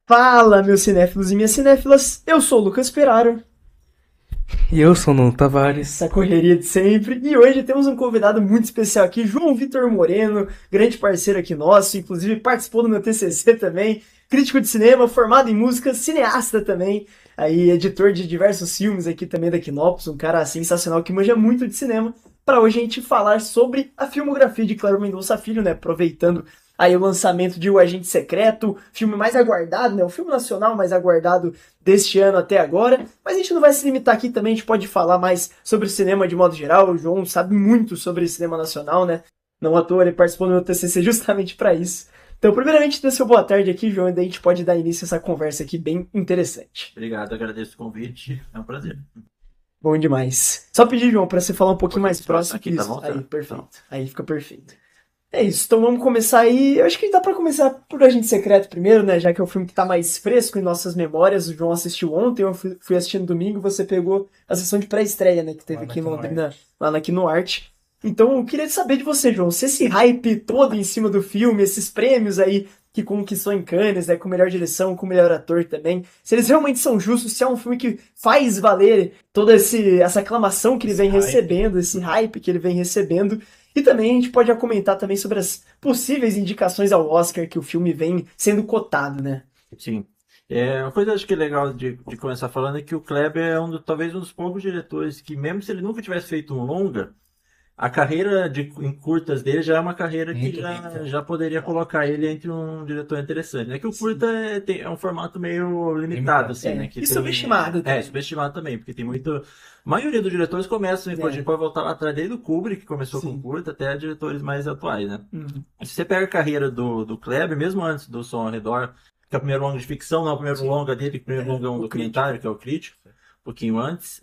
Fala, meus cinéfilos e minhas cinéfilas, eu sou o Lucas Peraro, E eu sou o Nuno Tavares. essa correria de sempre, e hoje temos um convidado muito especial aqui, João Vitor Moreno, grande parceiro aqui nosso, inclusive participou do meu TCC também, crítico de cinema, formado em música, cineasta também, aí editor de diversos filmes aqui também da Quinopus, um cara sensacional que manja muito de cinema, para hoje a gente falar sobre a filmografia de Cléber Mendonça Filho, né, aproveitando aí o lançamento de O Agente Secreto, filme mais aguardado, né, o filme nacional mais aguardado deste ano até agora, mas a gente não vai se limitar aqui também, a gente pode falar mais sobre cinema de modo geral, o João sabe muito sobre cinema nacional, né, não à toa ele participou do meu TCC justamente para isso. Então, primeiramente, dê seu boa tarde aqui, João, e daí a gente pode dar início a essa conversa aqui bem interessante. Obrigado, agradeço o convite. É um prazer. Bom demais. Só pedir, João, para você falar um pouquinho mais próximo. Aqui, tá isso. bom? Aí, Tá. perfeito. Aí fica perfeito. É isso, então vamos começar aí. Eu acho que dá pra começar por Agente Secreto primeiro, né? Já que é o filme que tá mais fresco em nossas memórias. O João assistiu ontem, eu fui assistindo domingo. Você pegou a sessão de pré-estreia, né? Que teve aqui em Londrina, lá na Kinoarte. Então eu queria saber de você, João. Se esse hype todo em cima do filme, esses prêmios aí que conquistou em Cannes, né? Com melhor direção, com melhor ator também. Se eles realmente são justos, se é um filme que faz valer toda essa aclamação que ele vem recebendo, esse hype que ele vem recebendo. E também a gente pode já comentar também sobre as possíveis indicações ao Oscar que o filme vem sendo cotado, né? Sim. Uma coisa acho que é legal de começar falando é que o Kleber é talvez um dos poucos diretores que, mesmo se ele nunca tivesse feito um longa, a carreira em curtas dele já é uma carreira que já poderia colocar ele entre um diretor interessante, né? Que o curta é um formato meio limitado, assim, né? Que E tem, subestimado também. subestimado também, porque tem muito... A maioria dos diretores começam, a gente pode voltar lá atrás, desde o Kubrick, que começou com curta, até diretores mais atuais, né? Se você pega a carreira do Kleber, mesmo antes do Som ao Redor, que é o primeiro longa de ficção, não é o primeiro longa dele, o primeiro longa é um documentário, que é o Crítico, um pouquinho antes.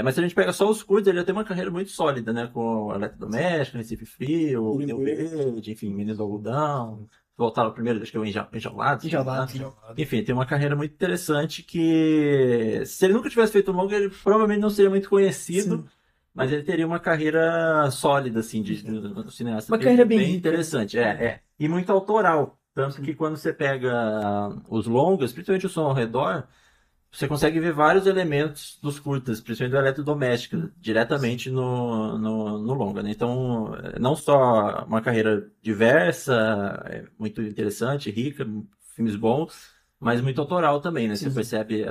Mas se a gente pega só os curtos, ele já tem uma carreira muito sólida, né? Com o Eletrodoméstico, Recife Frio, Rio Verde, enfim, Meninos do Algodão. Voltaram ao primeiro, acho que é o Enjaulados. Enfim, tem uma carreira muito interessante que, se ele nunca tivesse feito um longa, ele provavelmente não seria muito conhecido. Sim. Mas ele teria uma carreira sólida, assim, de cineasta. Uma carreira bem interessante, E muito autoral. Tanto que quando você pega os longas, principalmente o Som ao Redor, você consegue ver vários elementos dos curtas, principalmente do eletrodoméstico, diretamente no longa, né? Então, não só uma carreira diversa, muito interessante, rica, filmes bons, mas muito autoral também, né? Você percebe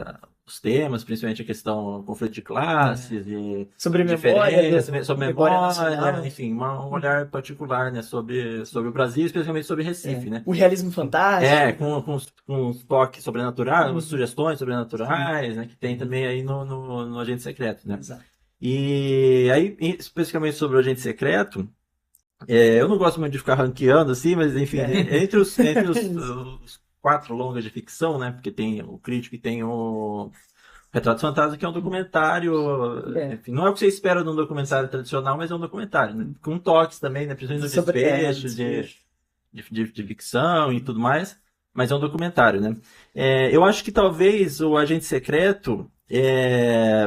os temas, principalmente a questão do conflito de classes, e sobre memória, sobre memória, enfim, um olhar particular, né? Sobre o Brasil, especialmente sobre Recife, né? O realismo fantástico. Com os toques sobrenaturais, as sugestões sobrenaturais, né? Que tem também aí no Agente Secreto, né? Exato. E aí, especificamente sobre o Agente Secreto, eu não gosto muito de ficar ranqueando assim, mas enfim, entre os quatro longas de ficção, né? Porque tem o Crítico e tem o Retrato Fantasma, que é um documentário. Enfim, não é o que você espera de um documentário tradicional, mas é um documentário, né? Com toques também, né? Principalmente no desfecho, de ficção e tudo mais, mas é um documentário, né? Eu acho que talvez o Agente Secreto,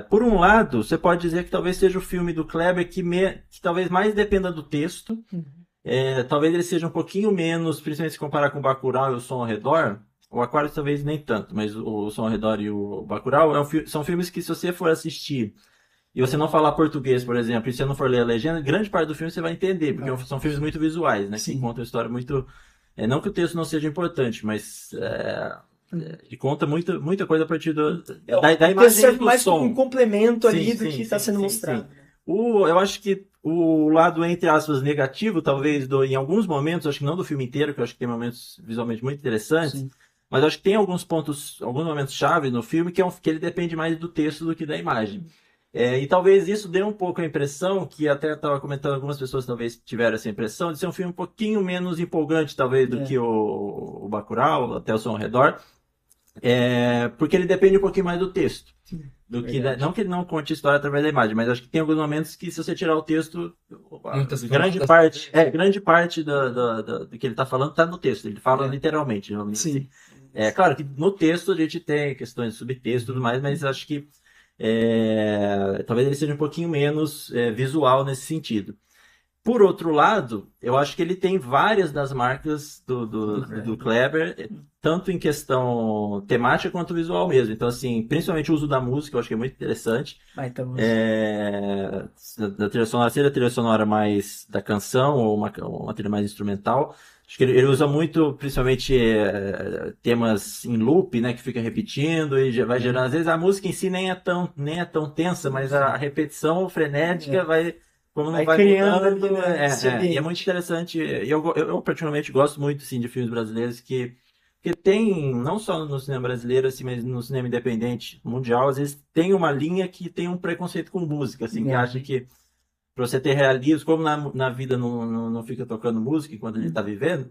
por um lado, você pode dizer que talvez seja o filme do Kleber que talvez mais dependa do texto. Talvez ele seja um pouquinho menos, principalmente se comparar com o Bacurau e o Som ao Redor. O Aquário talvez nem tanto, mas o Som ao Redor e o Bacurau são filmes que, se você for assistir e você não falar português, por exemplo, e você não for ler a legenda, grande parte do filme você vai entender, porque são filmes muito visuais, né? Que contam uma história muito... não que o texto não seja importante, mas... ele conta muita coisa a partir da imagem serve do mais som. como um complemento ali do que está sendo mostrado. Eu acho que o lado, entre aspas, negativo, talvez, em alguns momentos, acho que não do filme inteiro, que eu acho que tem momentos visualmente muito interessantes, mas eu acho que tem alguns momentos-chave no filme que ele depende mais do texto do que da imagem. E talvez isso dê um pouco a impressão, que até estava comentando, algumas pessoas talvez tiveram essa impressão, de ser um filme um pouquinho menos empolgante, talvez, do que o Bacurau, até o Som ao Redor, porque ele depende um pouquinho mais do texto. Não que ele não conte a história através da imagem, mas acho que tem alguns momentos que, se você tirar o texto, grande parte do que ele está falando está no texto. Ele fala literalmente. Sim. Claro que no texto a gente tem questões de subtexto e tudo mais, mas acho que talvez ele seja um pouquinho menos visual nesse sentido. Por outro lado, eu acho que ele tem várias das marcas do Kleber, tanto em questão temática quanto visual mesmo. Então, assim, principalmente o uso da música, eu acho que é muito interessante. Da trilha sonora, seja a trilha sonora mais da canção ou uma trilha mais instrumental. Acho que ele usa muito, principalmente, temas em loop, né, que fica repetindo e já vai gerando. Às vezes a música em si nem é tão tensa, mas a repetição frenética vai. Como não vai criando mudando, ali, e é muito interessante. Eu particularmente gosto muito assim, de filmes brasileiros que tem, não só no cinema brasileiro, assim, mas no cinema independente mundial, às vezes tem uma linha que tem um preconceito com música, assim, que acha que para você ter realismo, como na vida não fica tocando música enquanto ele está vivendo,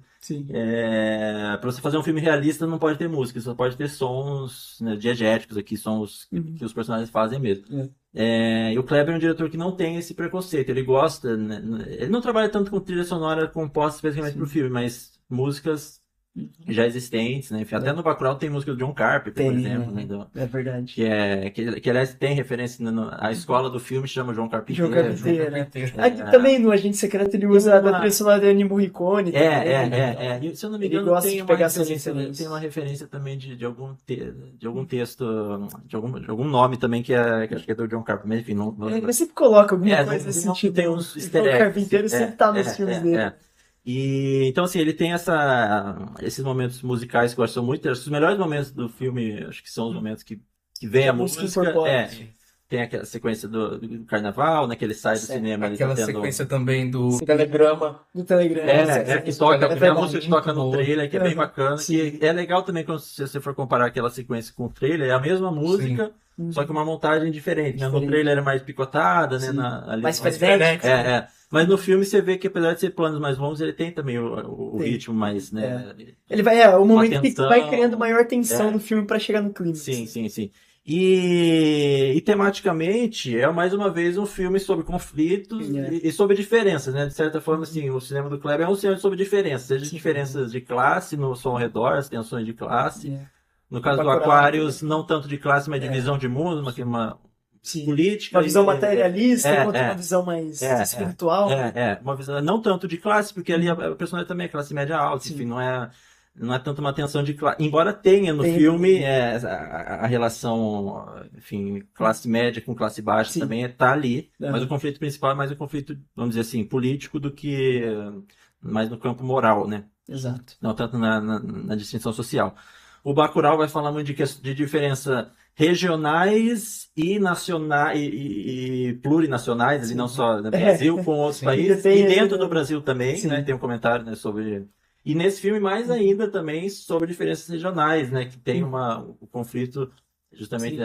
para você fazer um filme realista não pode ter música, só pode ter sons, né, diegéticos aqui, sons que os personagens fazem mesmo. E o Kleber é um diretor que não tem esse preconceito, ele gosta, né, ele não trabalha tanto com trilha sonora composta especificamente para o filme, mas músicas já existentes, né? Enfim, até no Bacurau tem música do John Carpenter, por exemplo, né? É verdade. Que aliás tem referência a escola do filme chama João Carpinteiro. João Carpinteiro, né? Aqui também no Agente Secreto ele usa a trilha sonora de Ennio Morricone. E, se eu não me engano, tem uma referência também de algum texto, de algum nome também que acho que é do John Carpenter, mas enfim, não. Mas sempre coloca alguma coisa nesse sentido. Tem uns easter eggs. O Carpinteiro sempre tá nos filmes dele. E então, assim, ele tem esses momentos musicais que eu acho que são muito interessantes. Os melhores momentos do filme, acho que são os momentos que vem a música. Tem aquela sequência do carnaval, né? Que ele sai do cinema. Aquela sequência também do Telegrama. Do Telegrama. Que toca, a música que toca no trailer, que é bem bacana. E é legal também quando se você for comparar aquela sequência com o trailer, é a mesma música, só que uma montagem diferente, né? No trailer é mais picotada, né? Mais frenética. Mas no filme você vê que apesar de ser planos mais longos, ele tem também o ritmo mais, né? Ele vai, o momento que vai criando maior tensão no filme para chegar no clima. Sim. E tematicamente é mais uma vez um filme sobre conflitos e sobre diferenças, né? De certa forma, assim, o cinema do Kleber é um cinema sobre diferenças, seja diferenças de classe no som ao redor, as tensões de classe. No caso do Aquarius, não tanto de classe, mas de visão de mundo, uma política. Uma visão materialista, quanto uma visão mais espiritual. Uma visão não tanto de classe, porque ali a personagem também é classe média alta, enfim, não é tanto uma tensão de classe. Embora tenha no filme a relação, enfim, classe média com classe baixa também está ali, mas o conflito principal é mais um conflito, vamos dizer assim, político do que mais no campo moral, né? Exato. Não tanto na distinção social. O Bacurau vai falar muito de diferença regionais e nacionais e plurinacionais, ali não só no Brasil, com outros países, e dentro do Brasil também, né? Tem um comentário, né, sobre... E nesse filme, mais ainda também sobre diferenças regionais, né? Que tem o conflito justamente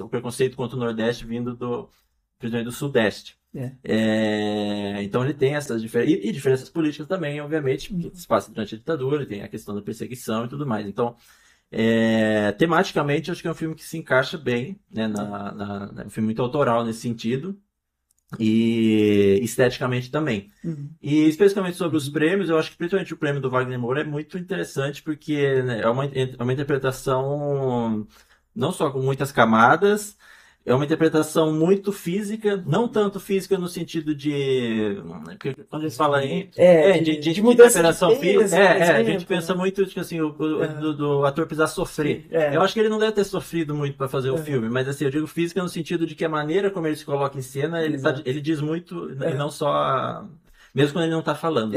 o preconceito contra o Nordeste vindo principalmente do Sudeste. Então ele tem essas diferenças. E diferenças políticas também, obviamente, porque se passa durante a ditadura, tem a questão da perseguição e tudo mais. Então, tematicamente, acho que é um filme que se encaixa bem, né? É um filme muito autoral nesse sentido. E esteticamente também. E especificamente sobre os prêmios, eu acho que principalmente o prêmio do Wagner Moura é muito interessante porque, né, é uma interpretação não só com muitas camadas, é uma interpretação muito física, não tanto física no sentido de... Quando eles falam aí... de interpretação física, a gente pensa muito tipo assim, do ator precisar sofrer. Eu acho que ele não deve ter sofrido muito para fazer o filme, mas assim, eu digo física no sentido de que a maneira como ele se coloca em cena, ele diz muito, e não só... Mesmo quando ele não está falando.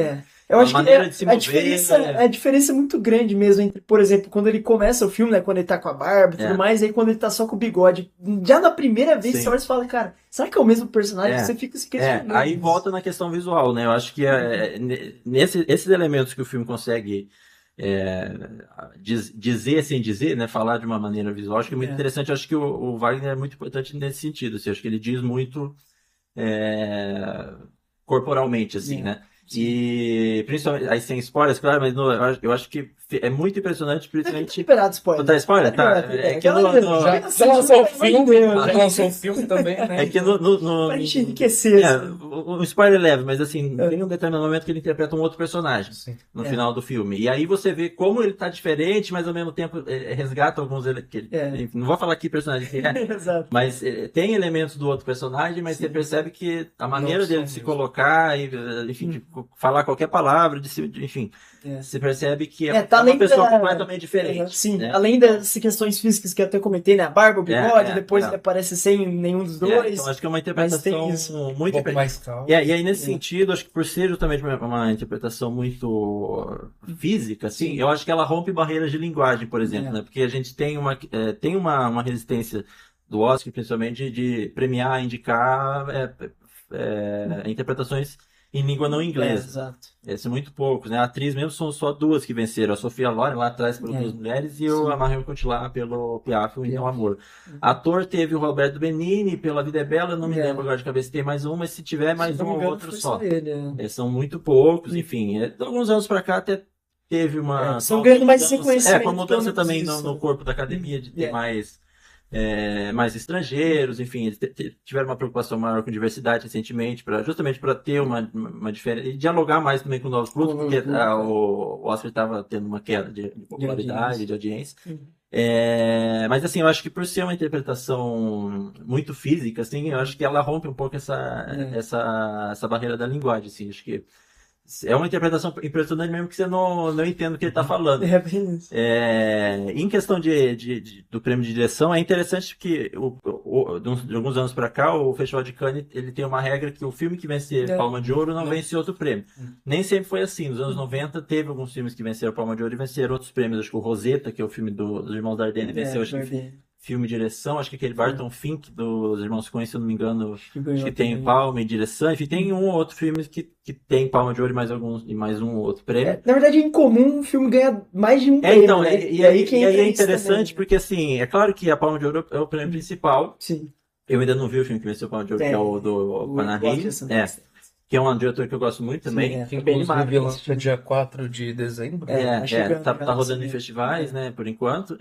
Eu acho que a diferença é muito grande mesmo entre, por exemplo, quando ele começa o filme, né, quando ele tá com a barba e tudo mais, aí quando ele tá só com o bigode. Já na primeira vez você olha e fala, cara, será que é o mesmo personagem? Você fica se questionando. Aí volta na questão visual, né? Eu acho que esses elementos que o filme consegue dizer sem dizer, né, falar de uma maneira visual, acho que é muito interessante. Eu acho que o Wagner é muito importante nesse sentido. Assim, acho que ele diz muito corporalmente, assim, né? E principalmente, aí sem spoilers, claro, mas eu acho que é muito impressionante, principalmente. Liberado spoiler. Tá spoiler? Tá. É que Já lançou o filme, já lançou o filme também, né? É que pra gente enriquecer. um spoiler leve, mas assim, tem um determinado momento que ele interpreta um outro personagem no final do filme. E aí você vê como ele tá diferente, mas ao mesmo tempo resgata alguns não vou falar que personagem que Exato. mas tem elementos do outro personagem, mas você percebe que a maneira dele de se colocar, e, enfim, de falar qualquer palavra, enfim, você percebe que é uma pessoa completamente diferente. Sim, né? além das questões físicas que eu até comentei, né? A barba, o bigode, depois ele aparece sem nenhum dos dois. Então acho que é uma interpretação muito mais calma. E aí, nesse sentido, acho que por ser justamente uma interpretação muito física, assim, eu acho que ela rompe barreiras de linguagem, por exemplo, né? Porque a gente tem uma resistência do Oscar, principalmente, de premiar, indicar interpretações em língua não inglesa. Exato. São muito poucos, né? A atriz mesmo são só duas que venceram. A Sofia Loren lá atrás por Duas Mulheres e a Marion Cotillard pelo Piaf, o Então Amor. Ator teve o Roberto Benigni pelo A Vida é Bela, não me lembro agora de cabeça se tem mais um, mas se tiver mais um ou outro só. São muito poucos, enfim. De alguns anos pra cá até teve uma... São ganhando mais reconhecimento. Uma mudança também no corpo da academia de ter mais estrangeiros, enfim, eles tiveram uma preocupação maior com diversidade recentemente, justamente para ter uma diferença, e dialogar mais também com novos produtos, porque o Oscar estava tendo uma queda de popularidade, de audiência. Mas assim, eu acho que por ser uma interpretação muito física, assim, eu acho que ela rompe um pouco essa barreira da linguagem, assim, acho que é uma interpretação impressionante mesmo que você não entende o que ele está falando. Em questão do prêmio de direção, é interessante que de alguns anos para cá, o Festival de Cannes ele tem uma regra que o filme que vencer Palma de Ouro não vence outro prêmio. Nem sempre foi assim. Nos anos 90 teve alguns filmes que venceram Palma de Ouro e venceram outros prêmios. Acho que o Rosetta, que é o filme dos Irmãos Dardenne, venceu filme e direção, acho que aquele Barton Fink dos Irmãos Coen, se eu não me engano, acho que tem Palma e direção, enfim, tem um ou outro filme que tem Palma de Ouro e mais um ou outro prêmio. Na verdade, em comum, o filme ganha mais de um prêmio, então, né? E aí é interessante, também, porque assim, é claro que a Palma de Ouro é o prêmio principal. Sim. Eu ainda não vi o filme que venceu a Palma de Ouro, que é o do Panahin, que é um diretor que eu gosto muito também. Sim, inclusive lança dia 4 de dezembro. Tá rodando em festivais, né, por enquanto.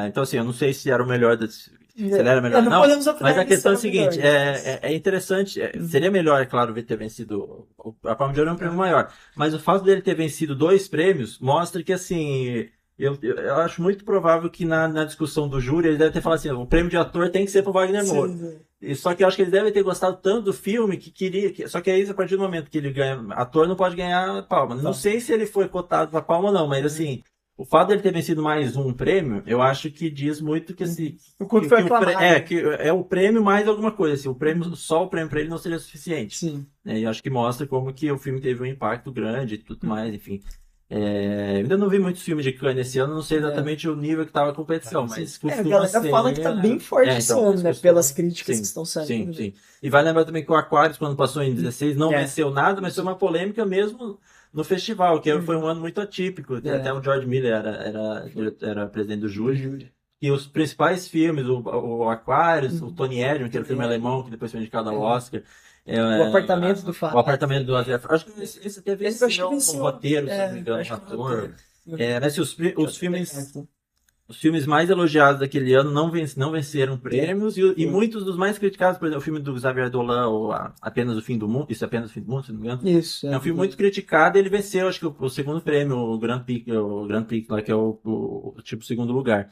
Então, assim, eu não sei se era o melhor se ele era melhor não, mas a questão é a seguinte, é interessante, seria melhor, é claro, ter vencido, a Palma de Ouro é um prêmio maior, mas o fato dele ter vencido 2 prêmios mostra que, assim, eu acho muito provável que na discussão do júri ele deve ter falado assim, o prêmio de ator tem que ser pro Wagner Moura. Só que eu acho que eles devem ter gostado tanto do filme que queria. Só que aí, a partir do momento que ele ganha. Ator não pode ganhar Palma. Não sei se ele foi cotado pra Palma, não, mas assim. O fato dele ter vencido mais um prêmio, eu acho que diz muito que assim. Que é o prêmio mais alguma coisa. Assim, só o prêmio pra ele não seria suficiente. Sim. E eu acho que mostra como que o filme teve um impacto grande e tudo mais, enfim. Ainda não vi muitos filmes de Cannes esse ano, não sei exatamente o nível que estava a competição, mas costuma a galera ser, fala que tá bem forte esse ano, né? Pelas críticas que estão saindo. Sim. E vai lembrar também que o Aquarius, quando passou em 16, não venceu nada, mas foi uma polêmica mesmo no festival, que foi um ano muito atípico. Até o George Miller era presidente do júri. E os principais filmes, o Aquarius, o Tony Erdmann, que era o filme alemão, que depois foi indicado ao Oscar. O Apartamento do Faro. O Apartamento do Azer. Acho que esse teve um roteiro, se não me engano, um ator. Mas os filmes mais elogiados daquele ano não venceram prêmios, e muitos dos mais criticados, por exemplo, o filme do Xavier Dolan, Apenas o Fim do Mundo, isso é Apenas o Fim do Mundo, se não me engano. Isso. É um filme muito criticado, e ele venceu, acho que o segundo prêmio, o Grand Prix, lá, que é o tipo segundo lugar.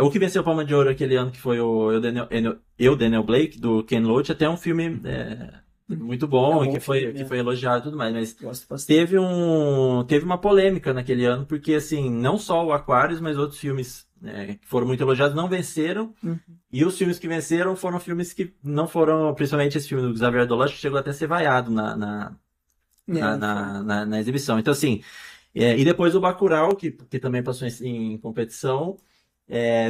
O que venceu o Palma de Ouro aquele ano, que foi o Daniel Blake, do Ken Loach, até um filme muito bom, e que foi elogiado e tudo mais, mas teve uma polêmica naquele ano, porque assim, não só o Aquarius, mas outros filmes que foram muito elogiados não venceram, e os filmes que venceram foram filmes que não foram, principalmente esse filme do Xavier Dolan, que chegou até a ser vaiado na exibição. Então assim, e depois o Bacurau, que também passou em competição,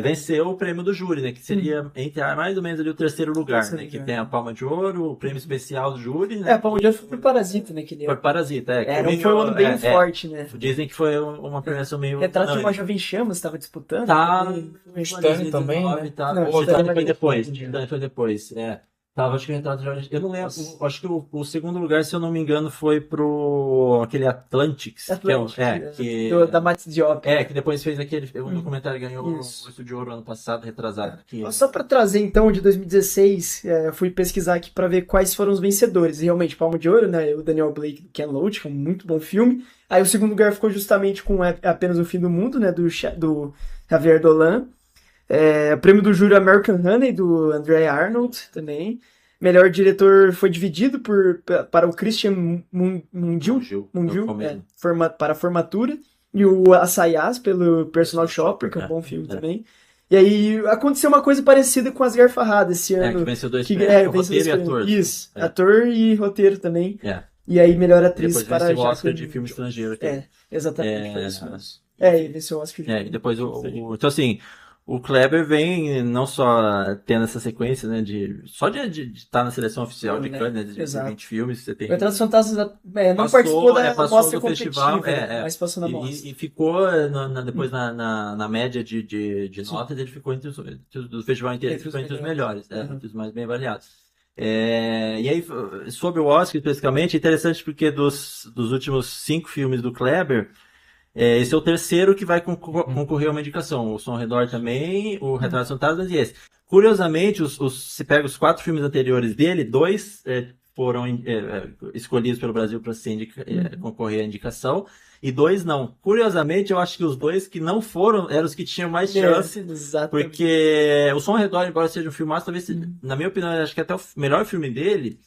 venceu o prêmio do júri, né? Que seria mais ou menos ali o terceiro lugar, né? Que tem a Palma de Ouro, o prêmio especial do júri, né? A Palma de Ouro foi pro Parasita, né? Foi Parasita, foi um ano bem forte, né? Dizem que foi uma premiação meio... Retrato de uma Jovem Chamas estava disputando. Titanic também, né? Titanic foi depois. Tava, acho que o Retrato de Jovem. Eu não lembro. Acho que o segundo lugar, se eu não me engano, foi pro aquele Atlantics, Da Max Diop. que depois fez aquele. O documentário ganhou o Isso. Urso de Ouro ano passado, retrasado. Só pra trazer então de 2016, eu fui pesquisar aqui pra ver quais foram os vencedores. E realmente, Palma de Ouro, né? O Daniel Blake do Ken Loach, que é um muito bom filme. Aí o segundo lugar ficou justamente com Apenas o Fim do Mundo, né? Do Javier Dolan. Prêmio do Júri American Honey, do André Arnold também. Melhor diretor foi dividido para o Christian Mungiu, para a Formatura, e o Assayas pelo Personal Shopper, que é um bom filme também. E aí aconteceu uma coisa parecida com As Garfarradas esse ano. Que venceu dois prêmios, roteiro e ator. Isso, ator e roteiro também. E aí, melhor atriz depois para venceu o Oscar de filme estrangeiro. Exatamente, foi isso mesmo. E venceu o Oscar de filme. E depois então assim, o Kleber vem não só tendo essa sequência, né, de estar na seleção oficial de Cannes, né, de 20 filmes, você tem... O Retratos Fantasmas não participou da mostra do festival, mas passou na mostra. E ficou depois na média de notas, ele ficou do festival inteiro, ele ficou entre os melhores, entre os mais bem avaliados. E aí, sobre o Oscar especificamente, é interessante porque dos últimos 5 filmes do Kleber, esse é o terceiro que vai concorrer a uma indicação. O Som ao Redor também, o Retratos Fantasmas e esse. Curiosamente, se pega os 4 filmes anteriores dele, 2 foram escolhidos pelo Brasil para concorrer à indicação, e 2 não. Curiosamente, eu acho que os 2 que não foram eram os que tinham mais chance, porque o Som ao Redor, embora seja um filmaço, talvez, na minha opinião, acho que até o melhor filme dele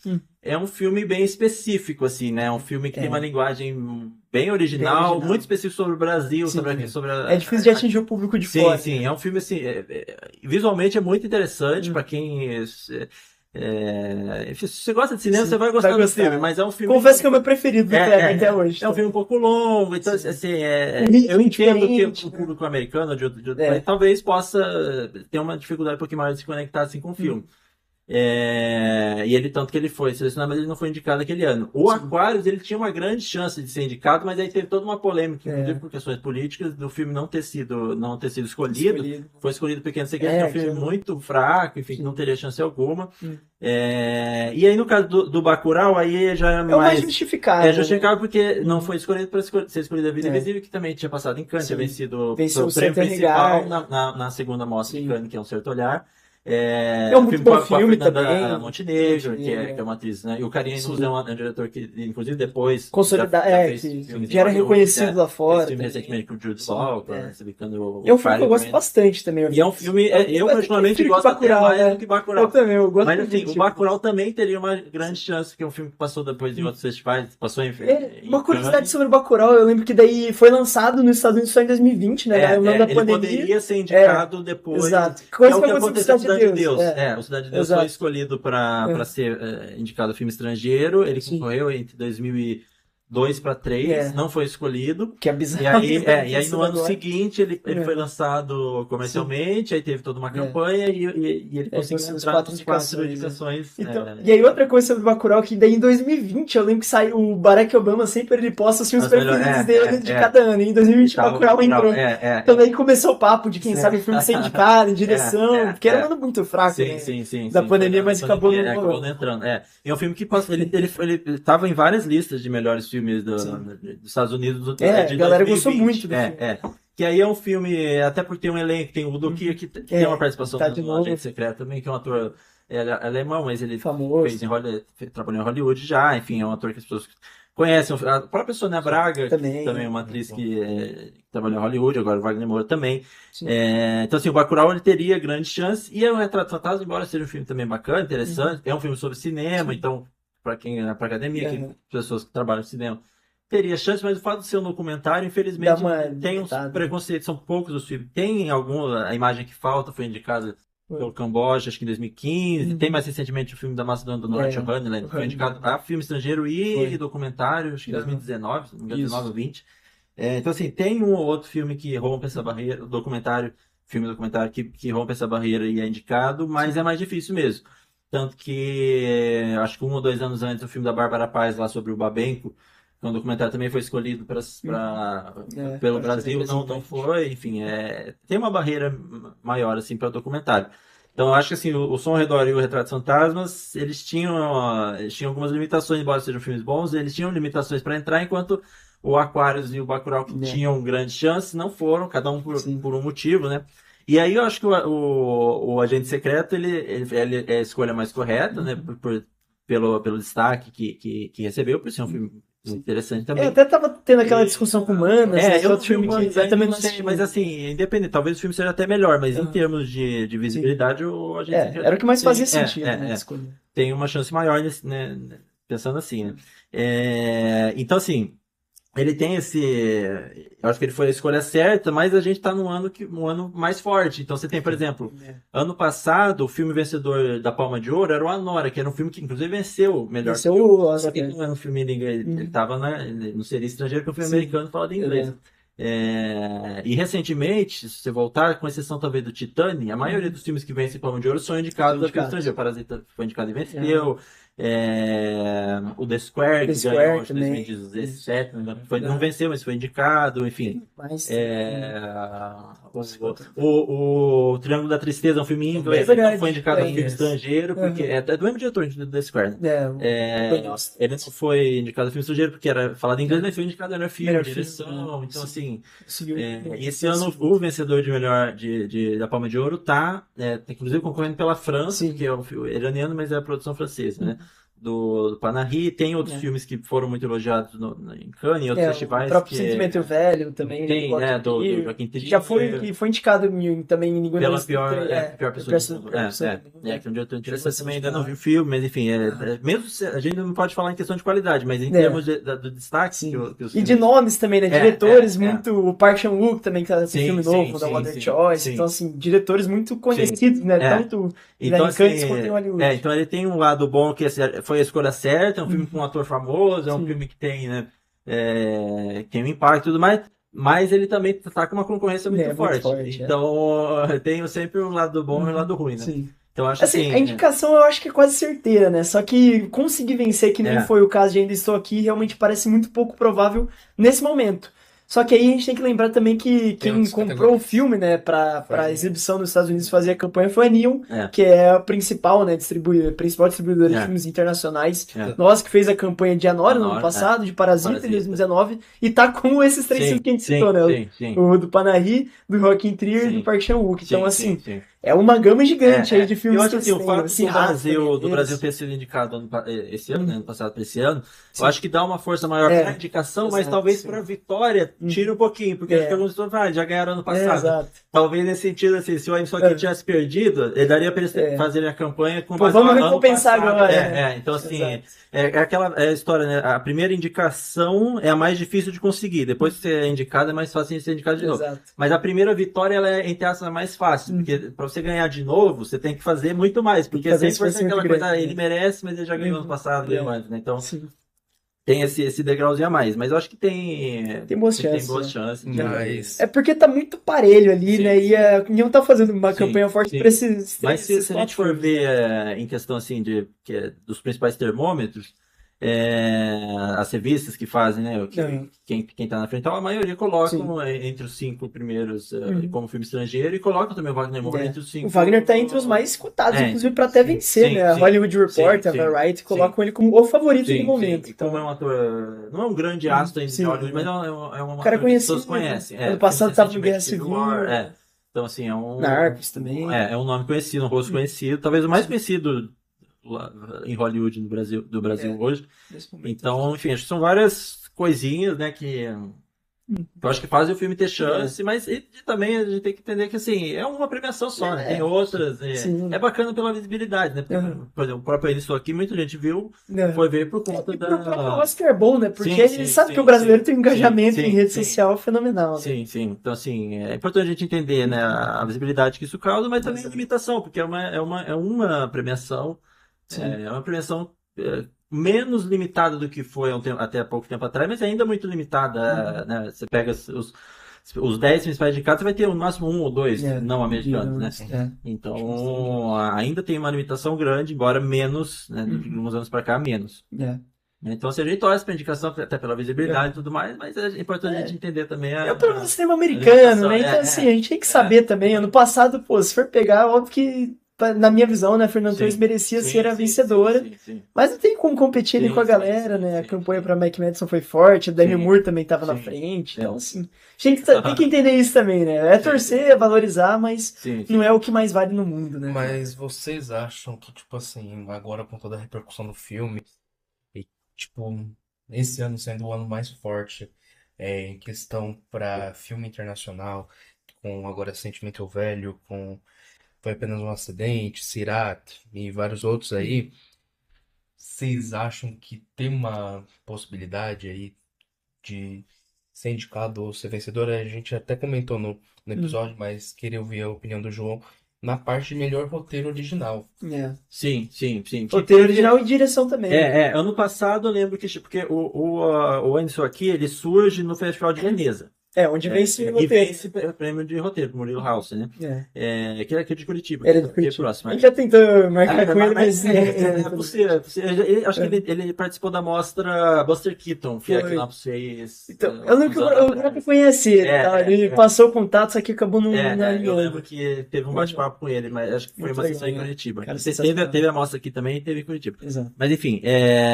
é um filme bem específico, assim, né? Um filme que tem uma linguagem bem original, muito específico sobre o Brasil, sobre É difícil de atingir o público de fora. Sim, é um filme, assim, visualmente é muito interessante para quem... se você gosta de cinema, você vai gostar do filme, mas é um filme... Confesso que é o meu preferido do Kleber até hoje. É um filme um pouco longo, então, assim, eu entendo que o público americano, de outro país, talvez possa ter uma dificuldade um pouquinho maior de se conectar, assim, com o filme. E ele, tanto que ele foi selecionado, mas ele não foi indicado aquele ano. O Aquarius, ele tinha uma grande chance de ser indicado, mas aí teve toda uma polêmica, inclusive por questões políticas, do filme não ter sido escolhido. Foi escolhido Pequeno Segredo, que é um filme muito fraco, enfim, que não teria chance alguma. E aí, no caso do Bacurau, aí já é mais justificável. É justificável porque não foi escolhido para ser escolhido a Vida Invisível, que também tinha passado em Cannes, tinha vencido o prêmio principal na segunda mostra de Cannes, que é Um Certo Olhar. É um muito bom filme também. Montenegro, que é uma atriz, né? E o Karim Inus é um diretor que, inclusive, depois que era reconhecido lá fora. Filme recentemente com o Jude Law, é um filme que eu gosto bastante também. E é um filme, eu particularmente gosto até mais do que Bacurau. Eu também, eu gosto. Mas assim, o Bacurau também teria uma grande chance, porque é um filme que passou depois em outros festivais, passou em uma curiosidade sobre o Bacurau, eu lembro que daí foi lançado nos Estados Unidos só em 2020, né? Ele poderia ser indicado depois. Exato. Coisa que aconteceu com Cidade de Deus. O Cidade de Deus foi escolhido para ser indicado filme estrangeiro. Ele concorreu entre 2002 para 2003, não foi escolhido. Que é bizarro. E aí no ano seguinte ele foi lançado comercialmente, aí teve toda uma campanha e ele conseguiu entrar nas 4 indicações. E aí outra coisa sobre o Bacurau, que daí em 2020, eu lembro que saiu o Barack Obama, sempre ele posta os filmes preferidos dele de cada ano. E em 2020 o Bacurau entrou. Então daí começou o papo de quem sabe o filme ser indicado, em direção, porque era um ano muito fraco, da pandemia, mas acabou não entrando. E é um filme que ele estava em várias listas de melhores filmes dos Estados Unidos de 2020. A galera gostou muito do filme. Que aí é um filme, até porque tem um elenco, tem o Udo Kier, que tem uma participação no Agente Secreto também, que é um ator alemão, mas ele trabalhou em Hollywood já, enfim, é um ator que as pessoas conhecem. A própria Sônia Braga, também é uma atriz que trabalhou em Hollywood, agora o Wagner Moura também. Então, assim, o Bacurau ele teria grande chance, e o Retrato Fantasma, embora seja um filme também bacana, interessante, é um filme sobre cinema, então, para academia, pessoas que trabalham no cinema, teria chance, mas o fato de ser um documentário, infelizmente, tem uns preconceitos, são poucos os filmes. Tem a imagem que falta, foi indicada pelo Camboja, acho que em 2015. Tem mais recentemente o filme da Macedônia do Norte, o Honeyland, foi indicado a filme estrangeiro e documentário, acho que em 2019, se não me engano, 19 ou 20. Então, assim, tem um ou outro filme que rompe essa barreira, filme documentário que rompe essa barreira e é indicado, mas é mais difícil mesmo. Tanto que, acho que 1 ou 2 anos antes, o filme da Bárbara Paz lá sobre o Babenco, que é um documentário também foi escolhido pelo Brasil, não foi, enfim, tem uma barreira maior, assim, para o documentário. Então eu acho que assim, o Som ao Redor e o Retratos Fantasmas, eles tinham algumas limitações, embora sejam filmes bons, eles tinham limitações para entrar, enquanto o Aquarius e o Bacurau, que tinham grandes chances, não foram, cada um por um motivo, né? E aí eu acho que o Agente Secreto, ele é a escolha mais correta, né? Pelo destaque que recebeu, por ser um filme interessante também. Eu até tava tendo aquela discussão com o Manas, eu outro filme que eu também não sei, assisti. mas assim, independente, talvez o filme seja até melhor, mas em termos de visibilidade, o Agente Secreto era o que mais fazia sentido, né? tem uma chance maior, né, pensando assim, né? Então, assim, ele tem eu acho que ele foi a escolha certa, mas a gente tá num ano mais forte. Então você tem, por exemplo, ano passado, o filme vencedor da Palma de Ouro era o Anora, que era um filme que inclusive venceu o melhor filme. Só que não era um filme em inglês, ele tava no seria estrangeiro, que é um filme americano falado em inglês. E recentemente, se você voltar, com exceção talvez do Titanic, a maioria dos filmes que vencem Palma de Ouro são indicados ao filme estrangeiro. Parasita foi indicado e venceu. O The Square, que ganhou em 2017, não venceu, mas foi indicado, enfim. O Triângulo da Tristeza é um filme em inglês, não foi indicado ao filme estrangeiro, porque é do mesmo diretor do The Square, né? Ele não foi indicado ao filme estrangeiro porque era falado em inglês, mas foi indicado ao melhor filme, direção, então assim. E esse ano o vencedor de melhor da Palma de Ouro tá inclusive concorrendo pela França, que é o filme iraniano, mas é a produção francesa, né? Do Panahi, tem outros filmes que foram muito elogiados em Cannes e outros festivais. O próprio Sentimento Velho também. Tem, do Joaquim Trier. Já foi indicado também em Língua pela pior pessoa do mundo. Que um diretor interessante também ainda não viu o filme, mas enfim, mesmo a gente não pode falar em questão de qualidade, mas em termos do destaque que os e de nomes também, né? Diretores o Park Chan-wook também, que tá esse filme novo, da Water Choice. Então, assim, diretores muito conhecidos, né? Tanto em Cannes quanto em Hollywood. Então ele tem um lado bom que foi a escolha certa, é um filme com um ator famoso, é um filme que tem, né, tem um impacto e tudo mais, mas ele também tá com uma concorrência muito forte. Então, tem sempre o lado bom e o lado ruim, né? Sim. Então, acho assim, a indicação eu acho que é quase certeira, né? Só que conseguir vencer, que nem foi o caso de Ainda Estou Aqui, realmente parece muito pouco provável nesse momento. Só que aí a gente tem que lembrar também que quem comprou o filme, né, pra exibição nos Estados Unidos fazer a campanha foi a Neon, que é a principal, né, principal distribuidora de filmes internacionais. Nós que fez a campanha de Anora no ano passado, de Parasita em 2019, e tá com esses três filmes que a gente citou, né? O do Panahi, do Joaquim Trier e do Park Chan-wook. Então, assim, é uma gama gigante aí de filmes. Eu acho que o fato do Brasil ter sido indicado esse ano, ano passado para esse ano, eu acho que dá uma força maior para a indicação, mas talvez para a vitória tire um pouquinho, porque acho que alguns já ganharam ano passado. Talvez nesse sentido, assim, se o Ainda Estou Aqui tivesse perdido, ele daria para eles fazerem a campanha com base vamos recompensar agora. Então, assim, aquela história, né? A primeira indicação é a mais difícil de conseguir. Depois de ser indicado, é mais fácil de ser indicado de novo. Mas a primeira vitória, ela é, entre aspas, mais fácil, porque para você ganhar de novo, você tem que fazer muito mais, porque sempre vai ser aquela coisa, ele merece, mas ele já ganhou ano passado, ganhou antes, né? Então, tem esse degrauzinho a mais, mas eu acho que tem boas chances. Mas... É porque tá muito parelho ali, né? E a União tá fazendo uma campanha forte pra esses. Mas se a gente for ver em questão assim dos principais termômetros, as revistas que fazem, né? Quem tá na frente, então a maioria colocam entre os 5 primeiros como filme estrangeiro e colocam também o Wagner Moura entre os 5. O Wagner tá entre os mais cotados, inclusive pra até vencer, né? A Hollywood Report, a Variety colocam ele como o favorito do momento. Então é um ator, não é um grande astro ainda de Hollywood, mas é um cara ator que as pessoas conhecem. Ano passado tava no Guerra Civil. Então assim, é um... Narcos também. É um nome conhecido, um rosto conhecido, talvez o mais conhecido em Hollywood do Brasil hoje. Então, enfim, acho que são várias coisinhas, né, que eu acho que fazem o filme ter chance, mas também a gente tem que entender que, assim, é uma premiação só, né? Tem outras, é bacana pela visibilidade, né? Porque, por exemplo, o próprio Ainda Estou Aqui, muita gente viu, foi ver por conta da... O próprio Oscar é bom, né? Porque ele sabe que o brasileiro tem um engajamento em rede social fenomenal. Sim. Então, assim, é importante a gente entender, né, a visibilidade que isso causa, mas também a limitação, porque é uma premiação. É uma premiação menos limitada do que foi até há pouco tempo atrás, mas ainda muito limitada. Né? Você pega os 10 principais indicados, você vai ter no máximo 1 ou 2 não americanos. Né? Então, ainda tem uma limitação grande, embora menos, né, de uns anos para cá, menos. Então, se a gente torce para a indicação, até pela visibilidade e tudo mais, mas é importante a gente entender também o cinema americano, né? Então, assim, a gente tem que saber também. Ano passado, se for pegar, óbvio que na minha visão, né, Fernando Sim, Torres merecia sim, ser a sim, vencedora. sim. Mas não tem como competir ali Sim, com a sim, galera, sim, né? A sim, campanha sim. pra Mike Madison foi forte, o Demi Sim, Moore também tava na sim, frente. é. Então, assim, tem que entender isso também, né? É Sim, torcer, é valorizar, mas sim, não sim. é o que mais vale no mundo, né? Mas vocês acham que, tipo assim, agora com toda a repercussão do filme, e, tipo, esse ano sendo o ano mais forte em questão para filme internacional, com agora Sentimento Velho, com Foi Apenas um Acidente, Sirat e vários outros aí, vocês acham que tem uma possibilidade aí de ser indicado ou ser vencedor? A gente até comentou no Hum, episódio, mas queria ouvir a opinião do João na parte de melhor roteiro original. é. Sim, sim, sim. Roteiro original e direção também. Ano passado eu lembro que, porque o Anderson aqui, ele surge no Festival de Veneza. É, onde vence o E roteiro. vence o prêmio de roteiro, pro Murilo House, né? É, Que é aqui de Curitiba, era do que é Curitiba. próximo. A gente já tentou marcar com ele, Mas mas... é possível. Acho que ele participou da mostra Buster Keaton, que Foi. lá vocês. Então, eu lembro que o Graf conhece ele, tá? Ele passou o contato, só que acabou não Eu alinhando. lembro que teve um bate-papo com ele, mas acho que foi Muito uma legal, sessão em né? Curitiba. Cara, Você sensacional. teve a mostra aqui também e teve em Curitiba. Exato. Mas enfim,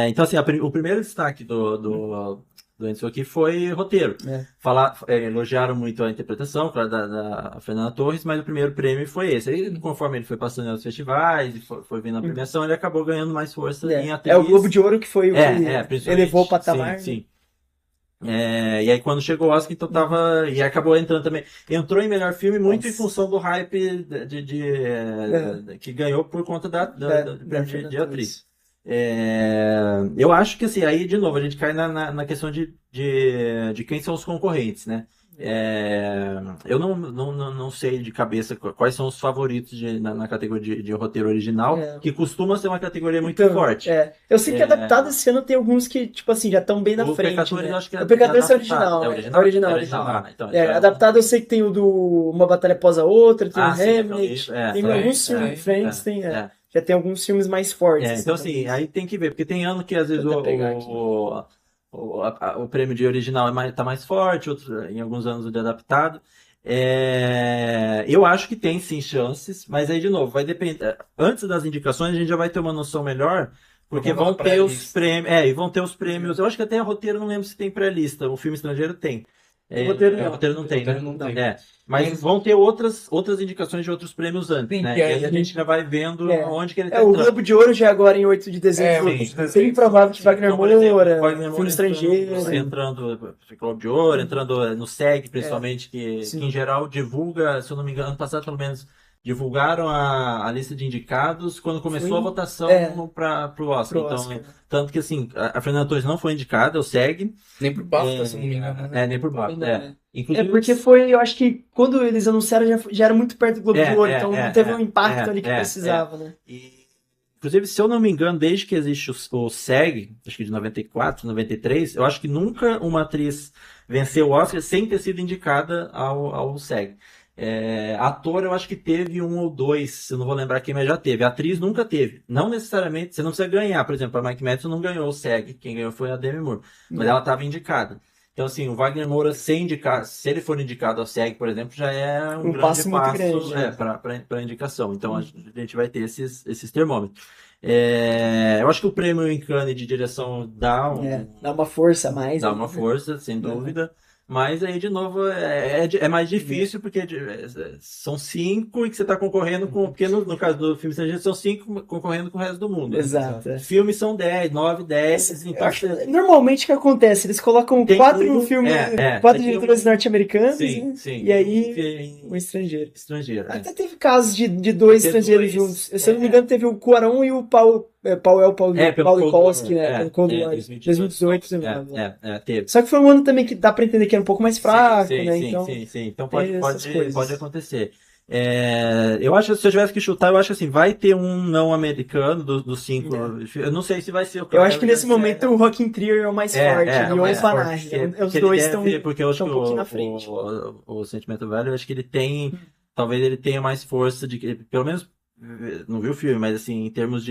então assim, o primeiro destaque do Enzo aqui foi roteiro. Elogiaram muito a interpretação, claro, da Fernanda Torres, mas o primeiro prêmio foi esse. Aí, conforme ele foi passando nos festivais e foi vindo na premiação, ele acabou ganhando mais força em atriz. É o Globo de Ouro que foi o que principalmente. elevou o patamar. Sim. E aí quando chegou o Oscar, então tava. E acabou entrando também. Entrou em melhor filme muito em função do hype que ganhou por conta do prêmio de atriz. Eu acho que assim, aí de novo, a gente cai na questão de quem são os concorrentes, né? Eu não sei de cabeça quais são os favoritos na categoria de roteiro original, que costuma ser uma categoria muito forte. Eu sei que adaptado esse ano tem alguns que, tipo assim, já estão bem na frente. Pecadores, né? eu acho que o Pecadores é original. original. Então, adaptado eu sei que tem o do Uma Batalha Após a Outra, tem o Hamlet, tem Friends, alguns filmes, Friends, já tem alguns filmes mais fortes. Então assim, aí tem que ver, porque tem ano que às vezes o prêmio de original tá mais forte, em alguns anos o de adaptado. Eu acho que tem sim chances, mas aí de novo, vai depender. Antes das indicações, a gente já vai ter uma noção melhor, porque vão ter os prêmios. E vão ter os prêmios. Eu acho que até a roteiro, não lembro se tem pré-lista. O filme estrangeiro tem. O roteiro não tem, né? Não tem. Mas vão ter outras indicações de outros prêmios antes, Sim, né? que E aí a gente já vai vendo onde que ele tá o entrando. Globo de Ouro já é agora em 8 de dezembro. Bem provável que Wagner Então, por exemplo, Moura, Wagner filme estrangeiro. entrando no Globo de Ouro, entrando no SEG, principalmente, que em geral divulga, se eu não me engano, ano passado pelo menos, divulgaram a lista de indicados quando começou a votação para o Oscar. Então, tanto que assim, a Fernanda Torres não foi indicada, o SEG. Nem por BAFTA, se não me engano. Nem por BAFTA. Inclusive, porque eu acho que quando eles anunciaram já era muito perto do Globo de Ouro, então não teve um impacto ali que precisava, né? Inclusive, se eu não me engano, desde que existe o SEG, acho que de 94, 93, eu acho que nunca uma atriz venceu o Oscar sem ter sido indicada ao SEG. Ator, eu acho que teve um ou dois, eu não vou lembrar quem, mas já teve. A atriz nunca teve. Não necessariamente, você não precisa ganhar. Por exemplo, a Mike Madison não ganhou o SEG, quem ganhou foi a Demi Moore, mas ela estava indicada. Então, assim, o Wagner Moura ser indicado, se ele for indicado ao SEG, por exemplo, já é um grande passo muito grande, para indicação. Então, a gente vai ter esses termômetros. Eu acho que o prêmio em Cannes de direção dá uma força a mais. Dá uma força, sem dúvida. Mas aí, de novo, é mais difícil, porque são 5 e que você está concorrendo com... Porque no caso do filme estrangeiro, são 5 concorrendo com o resto do mundo. Exato. Né? Filmes são 10, 9, 10. Então, normalmente o que acontece? Eles colocam 4 no filme, 4 diretores norte-americanos, sim. E aí um estrangeiro. Até é. teve casos de 2 estrangeiros juntos. Se eu não me engano, teve o Cuarón e o Paulo Kowalski, né? Pelo Cold War, 2018. Teve. Só que foi um ano também que dá pra entender que era um pouco mais fraco, né? Sim. Então pode acontecer. Eu acho que se eu tivesse que chutar, eu acho assim, vai ter um não americano dos 5. Eu não sei se vai ser o Eu acho que nesse momento o Joaquin Trier é o mais forte, e o Panache. Os dois estão porque eu acho um pouquinho na frente. O Sentimento Velho, eu acho que ele tem, talvez ele tenha mais força de que, pelo menos não vi o filme, mas assim, em termos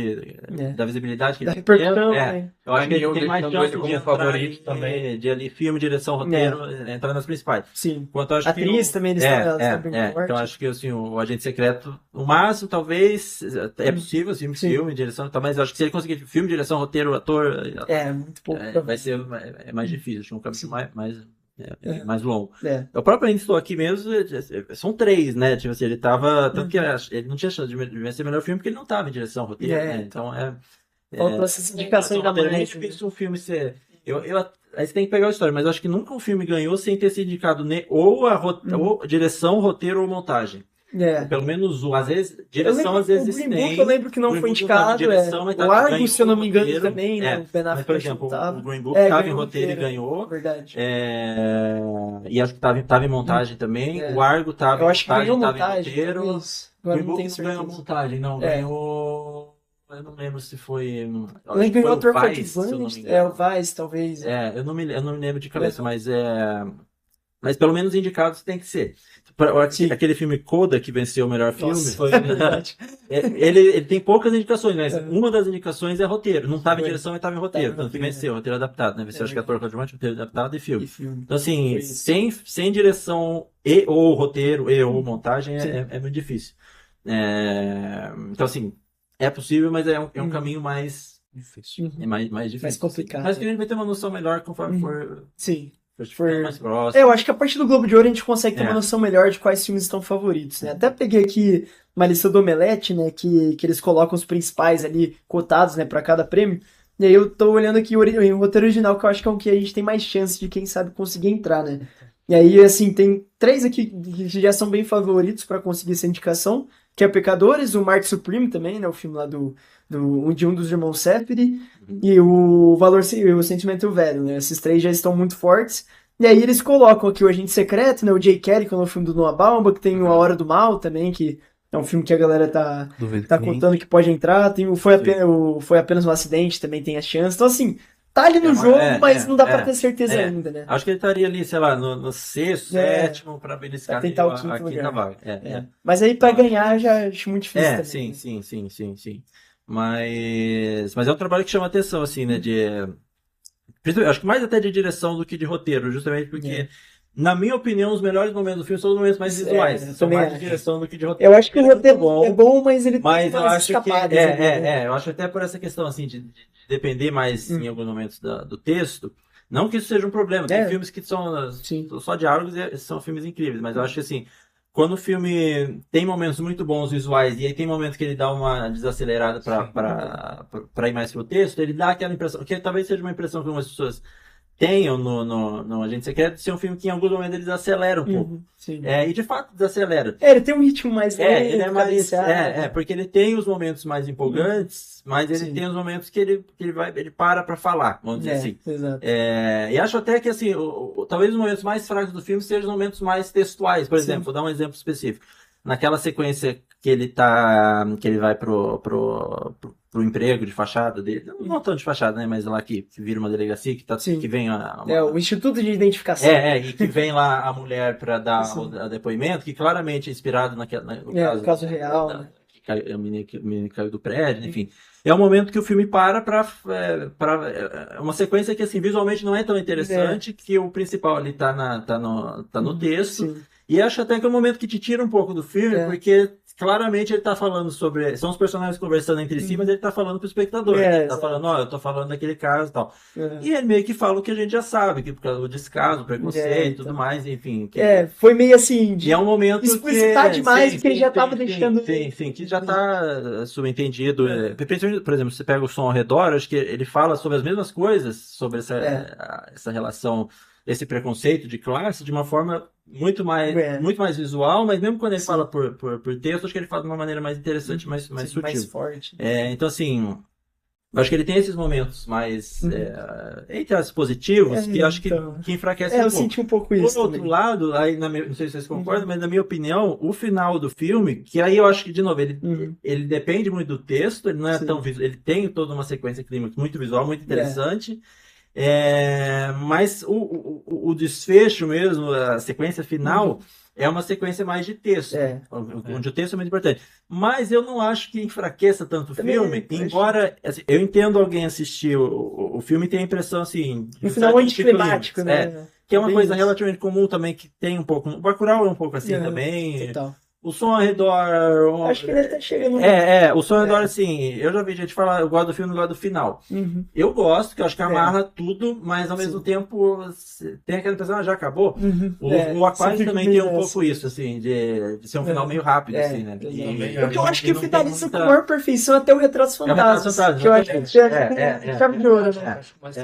da visibilidade que Da ele tem, repercussão, né? eu acho que ele Eu tem mais deixando chance ele de como entrar favorito também. de ali, filme, direção, roteiro, entrar nas principais. Sim. Enquanto eu acho que Atriz também, ela está bem forte. Então acho que assim, o Agente Secreto, o máximo, talvez, é possível, assim, filme, direção e tal, mas eu acho que se ele conseguir filme, direção, roteiro, ator, Muito pouco. vai ser mais difícil, acho que um caminho mais longo. É. O próprio Ainda Estou Aqui mesmo, são 3, né? Tipo assim, ele tava. Tanto que ele não tinha chance de vencer o melhor filme porque ele não tava em direção roteiro, né? Então faltou essas indicações da É muito mãe. difícil um filme ser. Aí você tem que pegar a história, mas eu acho que nunca um filme ganhou sem ter sido indicado ou ou direção, roteiro ou montagem. Pelo menos às vezes, direção às vezes o Green tem. Book eu lembro que não foi indicado. Direção, mas o Argo, se eu não me engano, roteiro, também, né? O Ben Mas, Affleck por exemplo, tava. o Green Book estava em ganhou roteiro e ganhou. Verdade. E acho que estava em montagem também. O Argo estava em Eu acho que ganhou montagem, montagem. estava em roteiro. talvez. O Agora Green não Book tenho não certeza. ganhou montagem, não. Ganhou. Eu não lembro se foi. Eu lembro que ganhou ator Vice, se eu não me coadjuvante. engano. O Vice, talvez. Eu não me lembro de cabeça, mas pelo menos indicados tem que ser. Aquele filme Coda, que venceu o melhor filme, foi. Ele tem poucas indicações, mas uma das indicações é roteiro. Não estava em direção, mas estava em roteiro. Tanto que venceu, roteiro adaptado, né? Venceu, acho que ator coadjuvante, roteiro adaptado e filme. Então, assim, sem direção ou roteiro ou montagem é muito difícil. Então, assim, é possível, mas é um caminho mais difícil. É mais difícil. Mais complicado. Mas que a gente vai ter uma noção melhor conforme for. Sim. Mais próximo. Eu acho que a partir do Globo de Ouro a gente consegue ter uma noção melhor de quais filmes estão favoritos, né? Até peguei aqui uma lista do Omelete, né? Que eles colocam os principais ali cotados, né? Pra cada prêmio. E aí eu tô olhando aqui o roteiro original, que eu acho que é o que a gente tem mais chance de, quem sabe, conseguir entrar, né? E aí, assim, tem 3 aqui que já são bem favoritos pra conseguir essa indicação, que é Pecadores, o Mark Supreme também, né? O filme lá de um dos irmãos Safdie, e o Sentimento Velho, né? Esses 3 já estão muito fortes. E aí eles colocam aqui o Agente Secreto, né? O Jay Kelly, que é o filme do Noah Baumbach, tem o A Hora do Mal também, que é um filme que a galera tá contando que pode entrar. Tem Foi Apenas um Acidente, também tem a chance. Então, assim, tá ali no jogo, mas não dá pra ter certeza ainda, né? Acho que ele estaria ali, sei lá, no 6º, 7º, pra beliscar tentar o quinto a quinta vaga. Mas aí pra ganhar já acho muito difícil também. Sim. Mas é um trabalho que chama atenção, assim, né? Acho que mais até de direção do que de roteiro, justamente porque, na minha opinião, os melhores momentos do filme são os momentos mais visuais. São mais de direção do que de roteiro. Eu acho que o roteiro é bom, mas ele tem eu acho escapadas. eu acho até por essa questão, assim, de depender mais em alguns momentos do texto. Não que isso seja um problema. Tem filmes que são só diálogos e são filmes incríveis, mas eu acho que, assim, quando o filme tem momentos muito bons visuais e aí tem momentos que ele dá uma desacelerada para ir mais pro texto, ele dá aquela impressão, que talvez seja uma impressão que algumas pessoas tenham no Agente Secreto, de ser um filme que em alguns momentos eles aceleram um pouco. E de fato desacelera. Ele tem um ritmo mais lento, ele é mais. Porque ele tem os momentos mais empolgantes, mas ele tem os momentos que ele para falar, vamos dizer assim. Exato. E acho até que, assim, talvez os momentos mais fracos do filme sejam os momentos mais textuais. Por exemplo, vou dar um exemplo específico. Naquela sequência que ele vai pro emprego de fachada dele, não tão de fachada, né, mas lá que vira uma delegacia, que vem o Instituto de Identificação. E que vem lá a mulher para dar o depoimento, que claramente é inspirado no caso real, que a menina caiu do prédio, enfim. É um momento que o filme para uma sequência que, assim, visualmente não é tão interessante, que o principal ali tá no texto. E acho até que é um momento que te tira um pouco do filme, porque claramente ele tá falando sobre... São os personagens conversando entre si, mas ele tá falando pro espectador. Ele tá falando, eu tô falando daquele caso e tal. E ele meio que fala o que a gente já sabe, que por causa do descaso, preconceito e tudo mais, enfim. Foi meio assim... E é um momento explicitar demais o que ele já tava deixando... Sim, que já tá subentendido. Principalmente, por exemplo, você pega o Som ao Redor, acho que ele fala sobre as mesmas coisas, sobre essa relação, esse preconceito de classe, de uma forma muito mais visual, mas mesmo quando ele fala por texto, acho que ele fala de uma maneira mais interessante, mais sutil. Mais forte. Então, assim, eu acho que ele tem esses momentos mais, entre as positivos, que eu acho que enfraquece um pouco. Eu senti um pouco isso. Por outro lado, aí, não sei se vocês concordam, mas na minha opinião, o final do filme, que aí eu acho que, de novo, ele depende muito do texto, ele não é tão visual, ele tem toda uma sequência clímax muito visual, muito interessante. Mas o desfecho mesmo, a sequência final, é uma sequência mais de texto, É. onde o texto é muito importante. Mas eu não acho que enfraqueça tanto o Também filme, acho. embora assim, eu entendo alguém assistir o filme e ter a impressão assim, No final certo anticlimático, anticlimax, né? que é uma Bem coisa isso. relativamente comum também, que tem um pouco. O Bacurau é um pouco assim também. Total. O som ao redor. Acho que ele até chega no... O som ao redor, assim, eu já vi gente falar, eu gosto do filme, eu gosto do final. Uhum. Eu gosto, que eu acho que amarra tudo, mas ao mesmo Sim. tempo tem aquela impressão, já acabou. Uhum. O Aquarius sempre também bem tem um nessa. pouco isso, assim, de ser um final meio rápido, assim, né? exatamente. E- O que eu acho que não tem finaliza muita- com maior perfeição até o Retratos É o Retratos Fantasmas. Fantasmas, Que eu acho que exatamente. é chave de ouro, né? Acho mais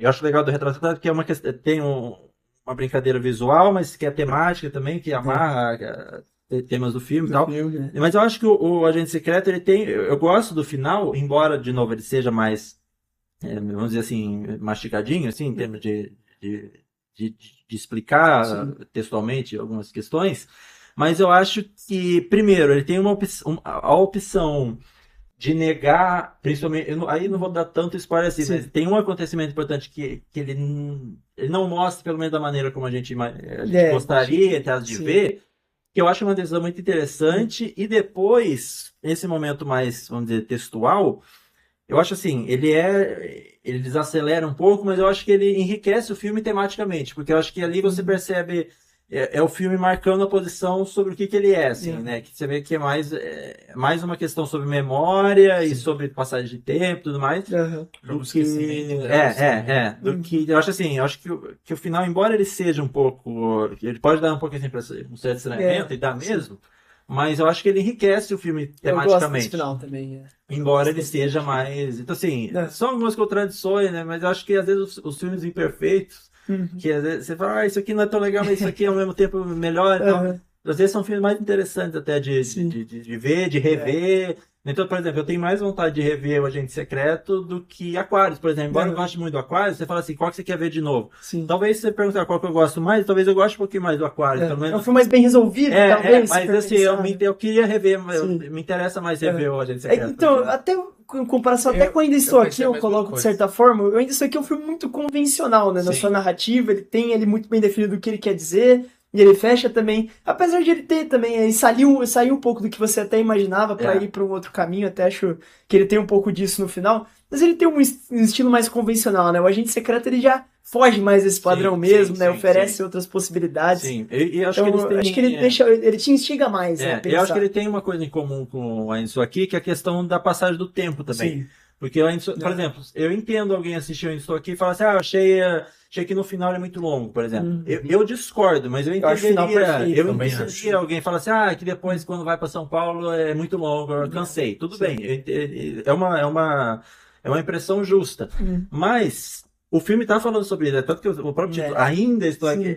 Eu acho legal do Retrato Fantasma porque é uma questão, tem uma brincadeira visual, mas que é temática também, que amarra temas do filme e tal. Mas eu acho que o Agente Secreto, ele tem. Eu gosto do final, embora, de novo, ele seja mais, vamos dizer assim, masticadinho, assim, em termos de explicar textualmente algumas questões. Mas eu acho que, primeiro, ele tem a opção de negar, principalmente, aí não vou dar tanto spoiler assim, Sim. mas tem um acontecimento importante que ele não mostra, pelo menos da maneira como a gente gostaria de Sim. ver, que eu acho uma decisão muito interessante, e depois, esse momento mais, vamos dizer, textual, eu acho assim, ele desacelera um pouco, mas eu acho que ele enriquece o filme tematicamente, porque eu acho que ali você percebe, é o filme marcando a posição sobre o que ele é, assim, né? Que você vê que é mais uma questão sobre memória e sobre passagem de tempo e tudo mais. Uhum. Do que, do que, eu acho que o final, embora ele seja um pouco, ele pode dar um pouco assim, um certo estranhamento, e dá mesmo, mas eu acho que ele enriquece o filme Eu gosto desse tematicamente. final também. Embora ele seja mais. Então, assim, são algumas contradições, né? Mas eu acho que às vezes os filmes imperfeitos, que às vezes você fala, isso aqui não é tão legal, mas isso aqui é ao mesmo tempo melhor. Então, às vezes são filmes mais interessantes até de ver, de rever. Então, por exemplo, eu tenho mais vontade de rever o Agente Secreto do que Aquarius, por exemplo. Embora eu goste muito do Aquarius, você fala assim, qual que você quer ver de novo? Sim. Talvez você perguntar qual que eu gosto mais, talvez eu goste um pouquinho mais do Aquarius. Pelo menos... É um filme mais bem resolvido, talvez. Mas assim, eu queria rever, me interessa mais rever o Agente Secreto. Então, até em comparação até com Ainda Estou Aqui, eu coloco de certa forma, eu Ainda Estou Aqui é um filme muito convencional, né? Na sua narrativa, ele tem ele muito bem definido o que ele quer dizer, e ele fecha também, apesar de ele ter também, ele saiu um pouco do que você até imaginava pra ir pra um outro caminho, até acho que ele tem um pouco disso no final, mas ele tem um estilo mais convencional, né? O Agente Secreto, ele já foge mais desse padrão mesmo, né? Oferece outras possibilidades. Sim, e acho então, que eles têm... acho que ele te instiga mais, né? Eu acho que ele tem uma coisa em comum com a Isso Aqui, que é a questão da passagem do tempo também. Sim. Porque, por exemplo, eu entendo alguém assistir o Ainda Estou Aqui e falar assim, achei que no final ele é muito longo, por exemplo. Eu discordo, mas eu entenderia alguém falar assim, que depois quando vai para São Paulo é muito longo, eu cansei. Tudo bem, é uma impressão justa. Mas o filme está falando sobre isso, tanto que o próprio título, Ainda Estou Aqui,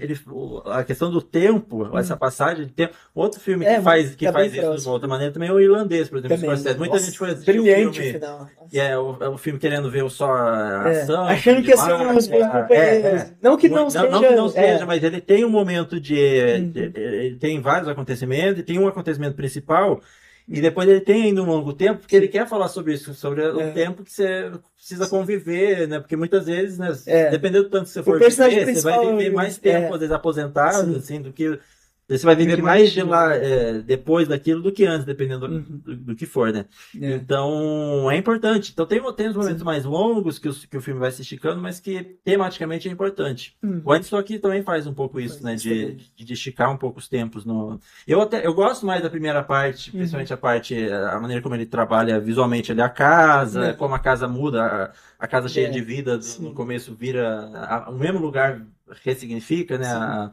a questão do tempo, essa passagem de tempo. Outro filme que faz isso de uma outra maneira também é o Irlandês, por exemplo. Muita gente foi assistir brilhante o filme. O final. E é o filme querendo ver só a ação. Achando que ia ser um dos meus companheiros. Não que não seja. Não que não seja, mas ele tem um momento ele tem vários acontecimentos, e tem um acontecimento principal. E depois ele tem ainda um longo tempo, porque ele quer falar sobre isso, sobre o tempo que você precisa conviver, né? Porque muitas vezes, né, dependendo do tanto que você for viver, você vai viver mais tempo, às vezes, aposentado, assim, do que... Você vai viver mais de lá depois daquilo do que antes, dependendo do que for, né? Então, é importante. Então, tem os momentos mais longos que o filme vai se esticando, mas que tematicamente é importante. O Ainda Estou Aqui também faz um pouco isso, né? De esticar um pouco os tempos. Eu gosto mais da primeira parte, principalmente a maneira como ele trabalha visualmente ali a casa, como a casa muda, a casa cheia de vida, no começo vira o mesmo lugar, ressignifica, né?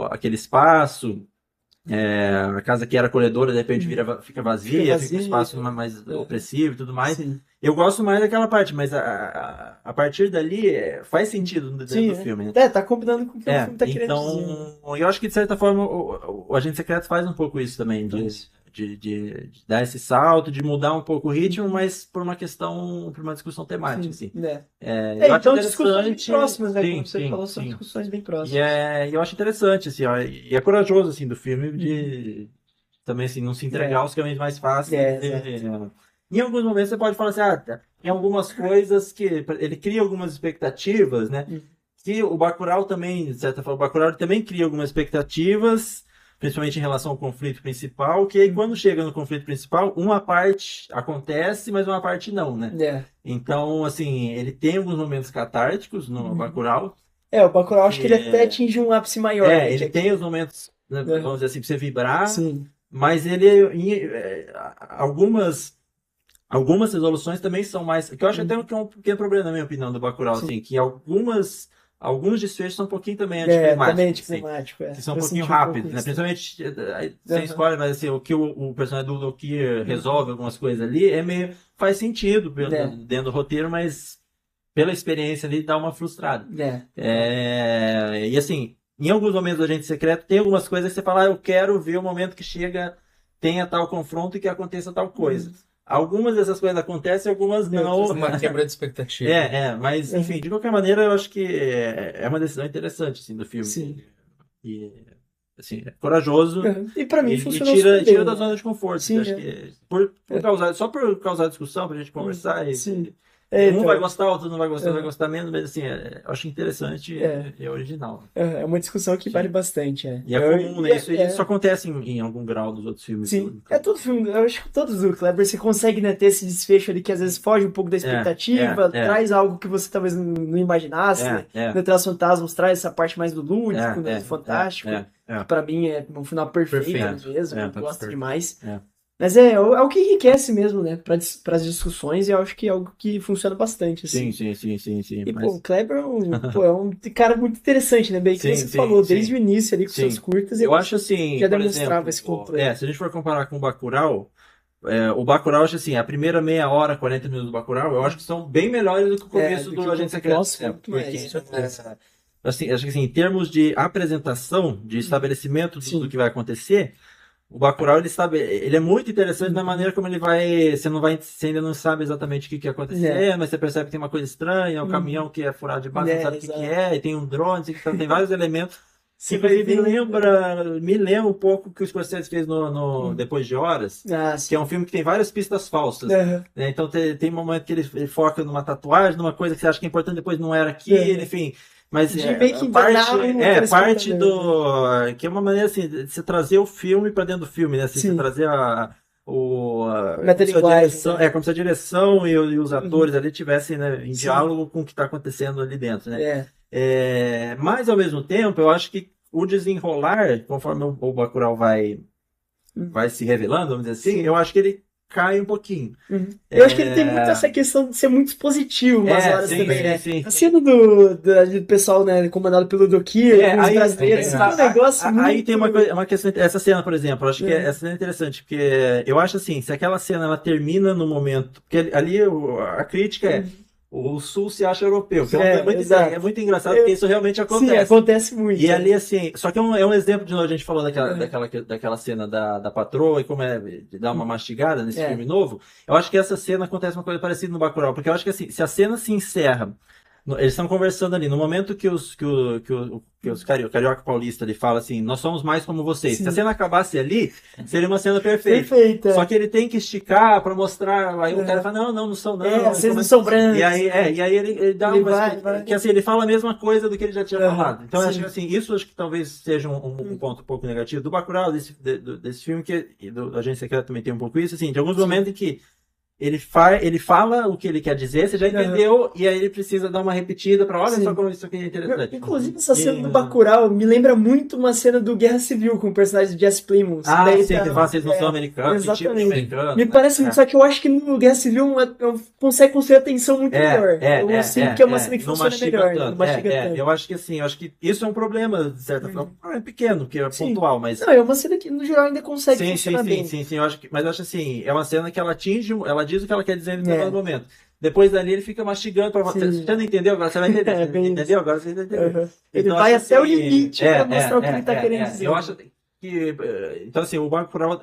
Aquele espaço, a casa que era acolhedora, de repente fica vazia, fica um espaço mais opressivo e tudo mais. Sim. Eu gosto mais daquela parte, mas a partir dali faz sentido dentro do filme. Né? Tá combinando com o que o filme tá querendo dizer. Então, eu acho que de certa forma o Agente Secreto faz um pouco isso também, de dar esse salto, de mudar um pouco o ritmo, mas por uma discussão temática, assim. Eu acho então discussões bem próximas, né? Como você falou, são discussões bem próximas. E eu acho interessante, assim, e é corajoso, assim, do filme de também, assim, não se entregar aos caminhos mais fáceis. Em alguns momentos você pode falar assim, em algumas coisas que ele cria algumas expectativas, né? que o Bacurau também, de certa forma, o Bacurau também cria algumas expectativas, principalmente em relação ao conflito principal, que aí quando chega no conflito principal, uma parte acontece, mas uma parte não, né? Então, assim, ele tem alguns momentos catárticos no Bacurau. O Bacurau acho que ele até atinge um ápice maior. Ele tem os momentos, né, vamos dizer assim, pra você vibrar, Sim. mas ele, algumas resoluções também são mais, que eu acho até que é um pequeno problema, na minha opinião, do Bacurau, assim, que alguns desfechos são um pouquinho também anticlimáticos. Também anticlimático, que são um pouquinho rápidos, né? Principalmente, sem spoiler, mas assim, o que o personagem do Loki resolve algumas coisas ali, faz sentido dentro do roteiro, mas pela experiência ali dá uma frustrada. E assim, em alguns momentos do Agente Secreto tem algumas coisas que você fala, eu quero ver o momento que chega, tenha tal confronto e que aconteça tal coisa. Algumas dessas coisas acontecem, algumas não. Uma quebra de expectativa. Mas, enfim, de qualquer maneira, eu acho que é uma decisão interessante, assim, do filme. Sim. E, assim, é corajoso. E pra mim funcionou tira da zona de conforto. Sim, acho que só por causar discussão, pra gente conversar. Sim. Um vai gostar, outro não vai gostar, vai gostar menos, mas assim, eu acho interessante e é original. É uma discussão que vale bastante. E é comum, né? Isso acontece em algum grau dos outros filmes. Sim, todo filme, eu acho que todos do Kleber, você consegue, né, ter esse desfecho ali que às vezes foge um pouco da expectativa, traz algo que você talvez não imaginasse, né? No Traz Fantasmas traz essa parte mais do lúdico, né, do fantástico, que pra mim é um final perfeito mesmo, eu gosto demais. Mas é o que enriquece mesmo, né, para as discussões, e eu acho que é algo que funciona bastante, assim. Sim. E, o Kleber é um cara muito interessante, né, bem que você falou, desde o início ali com seus curtas, eu acho assim, já demonstrava esse controle. Se a gente for comparar com o Bacurau, o Bacurau, eu acho assim, a primeira meia hora, 40 minutos do Bacurau, eu acho que são bem melhores do que o começo do Agente Secreto. Assim, acho que assim, em termos de apresentação, de estabelecimento do que vai acontecer, o Bacurau, ele é muito interessante na maneira como ele vai... Você ainda não sabe exatamente o que vai acontecer, mas você percebe que tem uma coisa estranha, um caminhão que é furado de baixo, não sabe o que é, e tem um drone, então tem vários elementos que me lembra um pouco o que o Scorsese fez no Depois de Horas, que é um filme que tem várias pistas falsas. Né? Então tem um momento que ele foca numa tatuagem, numa coisa que você acha que é importante, depois não era aquilo, enfim... Mas parte do... Que é uma maneira assim, de você trazer o filme para dentro do filme, né? Assim, você trazer como se a direção e os atores ali tivessem, né, em diálogo com o que está acontecendo ali dentro, né? Mas, ao mesmo tempo, eu acho que o desenrolar, conforme o Bacurau vai se revelando, vamos dizer assim, eu acho que ele cai um pouquinho. Eu acho que ele tem muito essa questão de ser muito expositivo umas horas também, né? A cena do pessoal, né, comandado pelo Dokir, os brasileiros, um negócio aí tem uma questão, essa cena, por exemplo, eu acho que essa cena é interessante, porque eu acho assim, se aquela cena ela termina no momento, porque ali a crítica é o Sul se acha europeu. Que é muito engraçado, porque isso realmente acontece. Sim, acontece muito. E ali, assim, só que é um exemplo, de novo, a gente falou daquela cena da patroa e como é de dar uma mastigada nesse filme novo. Eu acho que essa cena acontece uma coisa parecida no Bacurau, porque eu acho que assim, se a cena se encerra, eles estão conversando ali, no momento que o Carioca Paulista ele fala assim, nós somos mais como vocês. Se a cena acabasse ali, seria uma cena perfeita. Só que ele tem que esticar pra mostrar, aí o cara fala, não são não. Vocês não são brancos. E aí ele dá que assim, ele fala a mesma coisa do que ele já tinha falado. Então acho que assim, isso acho que talvez seja um ponto um pouco negativo do Bacurau, desse filme, e do Agente Secreto também tem um pouco isso, assim, de alguns momentos em que ele fala o que ele quer dizer, você já entendeu, e aí ele precisa dar uma repetida pra olha só como isso aqui é interessante. Inclusive, essa cena do Bacurau me lembra muito uma cena do Guerra Civil com o personagem de Jesse Plemons. Sim, que fala, vocês não são americanos, exatamente. Me parece muito, só que eu acho que no Guerra Civil consegue construir a tensão muito melhor. Eu sinto que é uma cena que funciona melhor. Eu acho que assim, isso é um problema, de certa forma, um problema pequeno, que é pontual, mas... Não, é uma cena que no geral ainda consegue funcionar bem. Sim, mas eu acho assim, é uma cena que ela diz o que ela quer dizer em determinado momento. Depois dali ele fica mastigando pra você. Você não entendeu? Agora você vai entender. Entendeu? Agora você vai entender. Ele vai até o limite pra mostrar o que ele tá querendo dizer. Eu acho que... Então assim, o Bacurau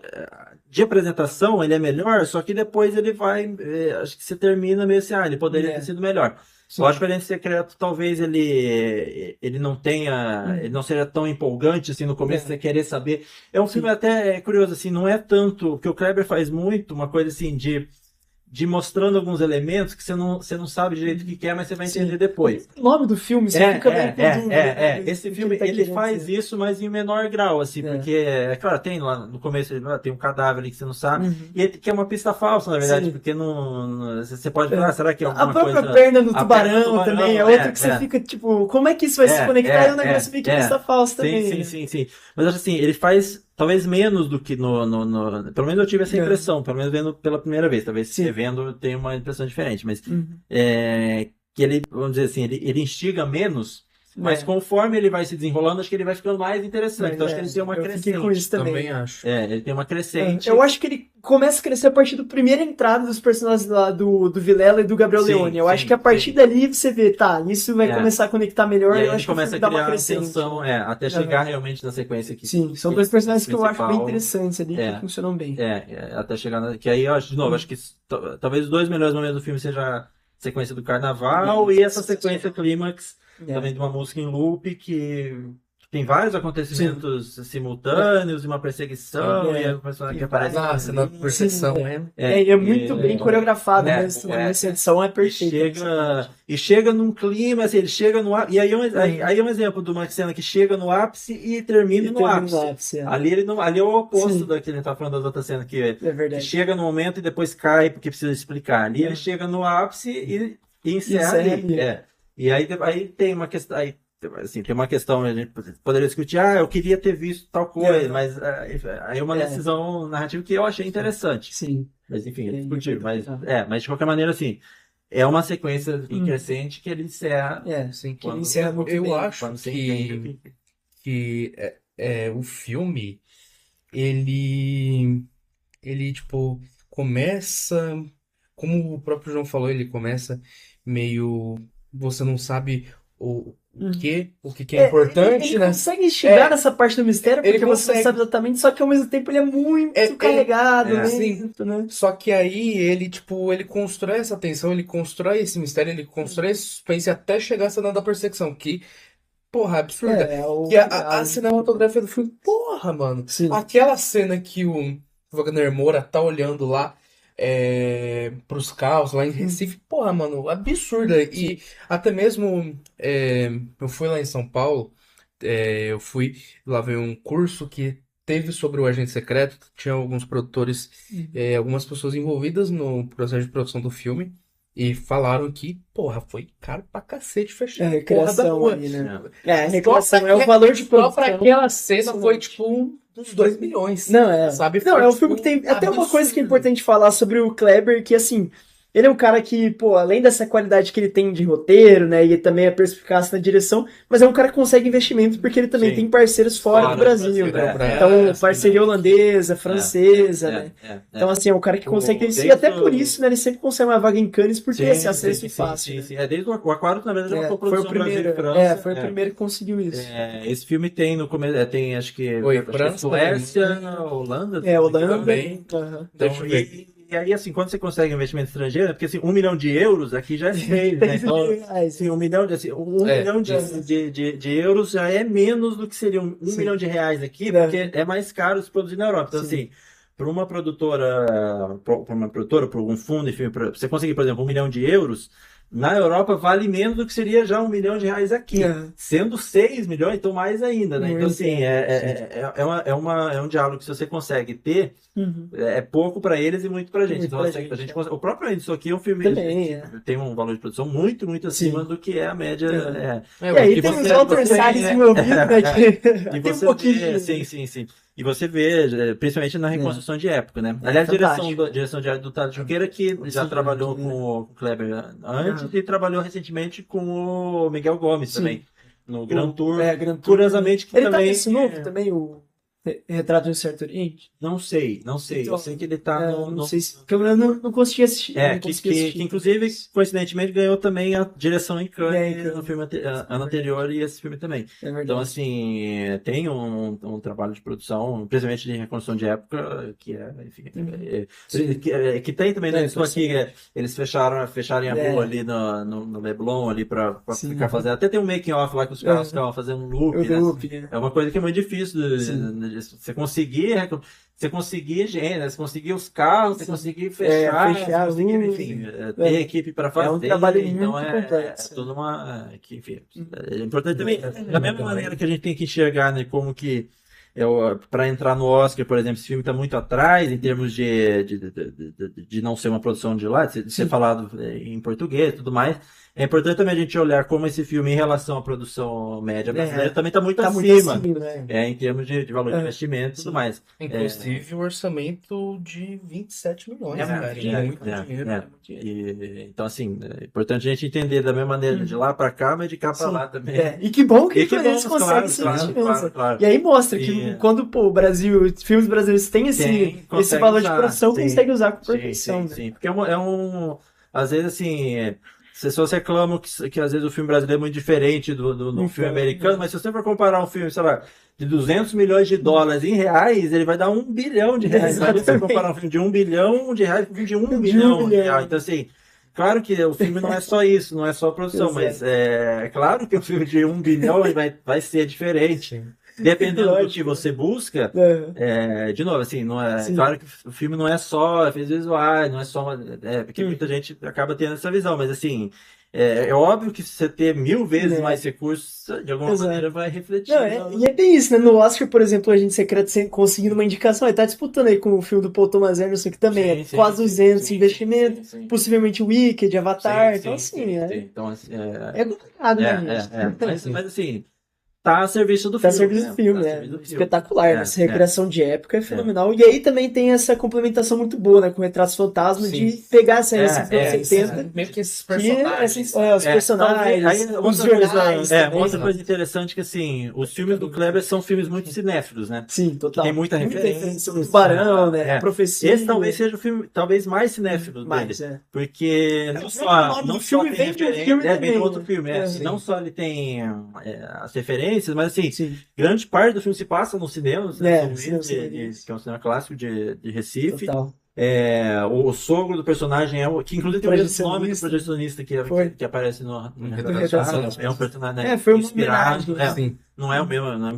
de apresentação ele é melhor, só que depois ele vai... acho que você termina meio assim, ele poderia ter sido melhor. Eu acho que o Agente Secreto talvez ele não tenha, ele não seja tão empolgante assim no começo, você querer saber. É um filme até curioso, assim, não é tanto, porque o Kleber faz muito uma coisa assim de de mostrando alguns elementos que você não sabe direito o que é, mas você vai entender depois. O nome do filme, você fica bem com dúvida. Esse filme, ele faz isso, mas em menor grau, assim, porque, é claro, tem lá no começo, tem um cadáver ali que você não sabe, e que é uma pista falsa, na verdade, porque você pode falar, será que é alguma coisa... A própria perna do tubarão também, é outra que você fica, tipo, como é que isso vai se conectar? É um negócio meio que pista falsa também. Sim. Mas, assim, ele faz... Talvez menos do que Pelo menos eu tive essa impressão, pelo menos vendo pela primeira vez. Talvez se vendo tenha uma impressão diferente, mas que ele, vamos dizer assim, ele instiga menos, mas conforme ele vai se desenrolando, acho que ele vai ficando mais interessante. Então acho que ele tem uma crescente. Com isso também acho. Ele tem uma crescente. Eu acho que ele começa a crescer a partir da primeira entrada dos personagens lá do Vilela e do Gabriel Leone. Eu acho que a partir dali você vê, isso vai começar a conectar melhor. E aí eu acho começa que a criar uma tensão, até chegar realmente na sequência aqui. Sim, são dois personagens que eu acho bem interessantes ali, que funcionam bem. Até chegar que aí, eu acho, de novo, acho que talvez os dois melhores momentos do filme seja a sequência do carnaval e essa sequência clímax também de uma música em loop que tem vários acontecimentos simultâneos, uma perseguição, e o personagem que aparece. Nossa, na perseguição, é muito bem coreografado, mas essa edição é perfeita. E chega num clima, assim, ele chega no ápice. E aí é um exemplo de uma cena que chega no ápice e termina no ápice. Ali é o oposto daquilo que a gente tá falando das outras cenas, que chega no momento e depois cai porque precisa explicar. Ali ele chega no ápice e encerra ali. E aí tem uma questão. Assim, tem uma questão, a gente poderia discutir, eu queria ter visto tal coisa, mas aí é uma decisão narrativa que eu achei interessante. Sim. Mas enfim, é discutível. Mas de qualquer maneira, assim, é uma sequência crescente que ele encerra. Que ele encerra muito eu bem. acho que o filme, ele tipo, começa, como o próprio João falou, ele começa meio, você não sabe o que é importante, ele né? consegue chegar nessa parte do mistério, porque você não sabe exatamente, só que ao mesmo tempo ele é muito carregado, lento, né? Só que aí ele, tipo, ele constrói essa tensão, ele constrói esse mistério, ele constrói esse suspense até chegar a cena da perseguição, que, porra, absurda. Que a cinematografia do filme, porra, mano. Sim. Aquela cena que o Wagner Moura tá olhando lá pros carros lá em Recife, porra, mano, absurda. E até mesmo eu fui lá em São Paulo, eu fui lá ver um curso que teve sobre o agente secreto, tinha alguns produtores, algumas pessoas envolvidas no processo de produção do filme, e falaram que, porra, foi caro pra cacete fechar a porra da rua. Aí, né? A reclamação é o valor de produção. Só pra aquela cena foi, tipo, uns 2 milhões. Sabe? Não, é um filme que tem até uma coisa que é importante falar sobre o Kleber, que, assim, ele é um cara que, pô, além dessa qualidade que ele tem de roteiro, né, e também a perspicácia na direção, mas é um cara que consegue investimento porque ele também tem parceiros fora do Brasil, né? Então, parceria holandesa, francesa, né? Então, assim, é um cara que consegue isso, e até por isso, né, ele sempre consegue uma vaga em Cannes por ter esse acesso fácil. Sim. Desde o Aquário, na verdade, é uma foi o primeiro, França. Foi o primeiro que conseguiu isso. Esse filme tem no começo, tem, acho que Suécia, Holanda. Holanda também. Deixa eu ver. E aí, assim, quando você consegue investimento estrangeiro, porque assim, 1 milhão de euros aqui já é feio, né? Então, assim, 1 milhão de euros já é menos do que seria 1 milhão de reais aqui, porque é mais caro se produzir na Europa. Então, assim, para uma produtora, para algum fundo, enfim, para você conseguir, por exemplo, 1 milhão de euros, na Europa vale menos do que seria já 1 milhão de reais aqui. Sendo 6 milhões, então mais ainda, né? Então, assim, é um diálogo que se você consegue ter, é pouco para eles e muito pra gente. Então, o próprio Isso Aqui é um filme que tem um valor de produção muito, muito acima do que é a média. E aí tem os outros sites envolvidos, né? E você vê, sim. E você vê, principalmente na reconstrução de época, né? Aliás, a direção de arte do Tado Junqueira, que já trabalhou com o Kleber antes e trabalhou recentemente com o Miguel Gomes também, no Grand Tour. Curiosamente, que ele também... Ele tá nesse novo também, o Retrato de um Certo Oriente? Não sei. Então, eu sei que ele tá não sei se... Porque eu não consegui assistir. Que inclusive, coincidentemente, ganhou também a direção em Cannes no filme ano anterior e esse filme também. Então, assim, tem um trabalho de produção, principalmente de reconstrução de época, que que tem também, né? Isso aqui, eles fecharem a rua ali no Leblon, ali pra ficar fazendo. Até tem um making off lá que os caras ficavam fazendo um loop, né? É uma coisa que é muito difícil Você conseguir gente, né? Você conseguir os carros, você conseguir fechar, você conseguir, enfim, ter equipe para fazer. É um trabalho então muito é complexo. toda enfim, é importante também. Da mesma maneira que a gente tem que enxergar, né, como que para entrar no Oscar, por exemplo, esse filme está muito atrás em termos de não ser uma produção de lá, de ser falado em português e tudo mais. É importante também a gente olhar como esse filme, em relação à produção média brasileira, também está muito acima, né? em termos de valor de investimento e tudo mais. Inclusive o orçamento de 27 milhões, cara. Muito dinheiro. Então, assim, é importante a gente entender da mesma maneira de lá para cá, mas de cá para lá também. E que bom que eles claro, conseguem esse claro, investimento. claro. E aí mostra que quando o Brasil, filmes brasileiros têm esse valor de produção, consegue usar com perfeição. Sim, porque às vezes, assim, as pessoas reclamam que às vezes o filme brasileiro é muito diferente do filme americano, mas se você for comparar um filme, sei lá, de 200 milhões de dólares em reais, ele vai dar 1 bilhão de reais. Mas se você comparar um filme de 1 bilhão de reais com um filme de 1 bilhão de reais. Então, assim, claro que o filme não é só isso, não é só a produção, mas é claro que o filme de 1 bilhão vai ser diferente. Dependendo do que você busca, de novo, assim, não é claro que o filme não é só efeitos visuais, não é só porque muita gente acaba tendo essa visão, mas assim, é óbvio que se você ter 1000 vezes mais recursos, de alguma maneira vai refletir. E é bem isso, né? No Oscar, por exemplo, a Agente Secreto conseguindo uma indicação, ele tá disputando aí com o filme do Paul Thomas Anderson, que também quase 200 de investimento, possivelmente Wicked, Avatar, então assim, é complicado, né, gente? Mas assim, tá a serviço do filme. Tá a serviço do filme, espetacular, essa recriação de época é fenomenal. E aí também tem essa complementação muito boa, né, com o Retratos Fantasma, de pegar essa herança dos anos 70, meio que esses personagens. os personagens, os jornais. Outra coisa interessante que, assim, os filmes do Kleber são filmes muito cinéfilos, né? Sim, total. Tem muita referência. O Tubarão, né? A Profecia. Esse talvez seja o filme mais cinéfilo dele. Porque não só tem referência, vem do outro filme. Não só ele tem as referências, mas assim, grande parte do filme se passa no cinema, que é um cinema clássico de Recife. Total. O sogro do personagem que inclusive tem o mesmo nome do projecionista que aparece no Retrato. É um personagem foi uma inspirado. Não é a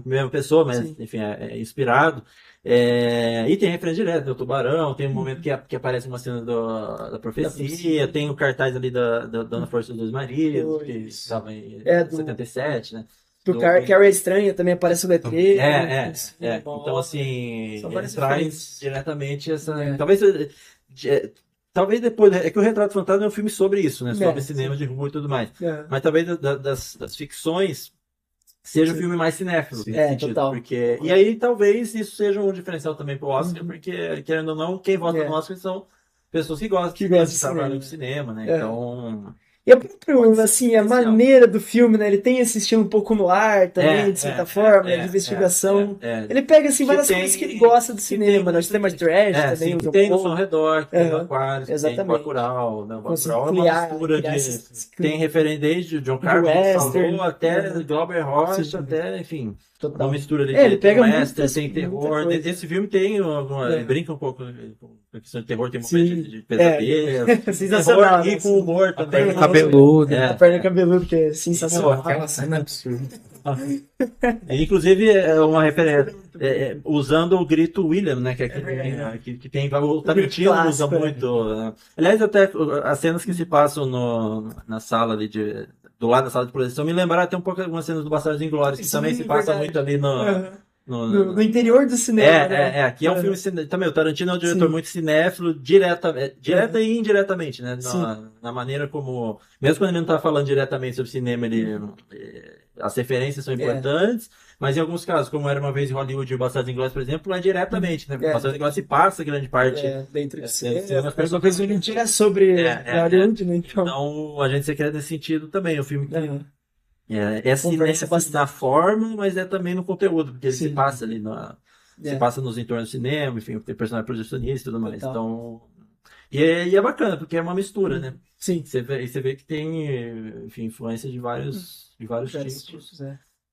mesma pessoa, mas enfim, é inspirado. E tem referência direta, o Tubarão, tem um momento que aparece uma cena da Profecia, tem o cartaz ali da Dona Força dos Dois Maridos, que estava em 77, né? Do Carrie Estranha também aparece o letreiro. Então, assim, traz diretamente essa. Talvez depois. É que o Retrato Fantasma é um filme sobre isso, né? Sobre cinema de rua e tudo mais. Mas talvez das ficções seja o filme mais cinéfilo. Total. E aí talvez isso seja um diferencial também pro Oscar, porque, querendo ou não, quem vota no Oscar são pessoas que gostam de trabalhar no cinema, né? Então. E a própria, assim, a maneira do filme, né? Ele tem esse estilo um pouco no ar também, de certa forma, de investigação. Ele pega, assim, várias coisas que ele gosta do cinema, né? O cinema de trash também. Tem no Som Redor, tem o Aquário, tem o Bacurau, né? O Bacurau é uma mistura tem referência desde John Carpenter até Glauber Rocha, até, enfim... Uma mistura ali ele pega western, tem terror. Esse filme tem ele brinca um pouco com a questão de terror, tem momentos de pesadelo. Sensacional. E com humor também. A perna cabeluda. A perna cabeluda, que é sensacional. Aquela cena absurda. Inclusive, é uma referência. Usando o grito William, né? Que tem. O Tarantino usa muito. Né? Aliás, até as cenas que se passam na sala ali do lado da sala de projeção me lembraram até um pouco algumas cenas do Bastardos Inglórios, que também se passa muito ali no interior do cinema. Aqui é um filme também. O Tarantino é um diretor muito cinéfilo, direta e indiretamente, né? Na maneira como. Mesmo quando ele não está falando diretamente sobre cinema, as referências são importantes, mas em alguns casos, como Era Uma Vez em Hollywood e o Bastardos Inglórios, por exemplo, é diretamente, né? Porque o Bastardos Inglórios se passa grande parte dentro do cinema. Mas uma coisa que não sobre Hollywood, né? Então, a gente se quer nesse sentido também. O filme é cinéfilo na forma, mas é também no conteúdo, porque ele se passa ali se passa nos entornos do cinema, enfim, tem personagem projecionista e tudo mais. Então, e é bacana, porque é uma mistura, né? Sim. Você vê que tem, enfim, influência de vários tipos.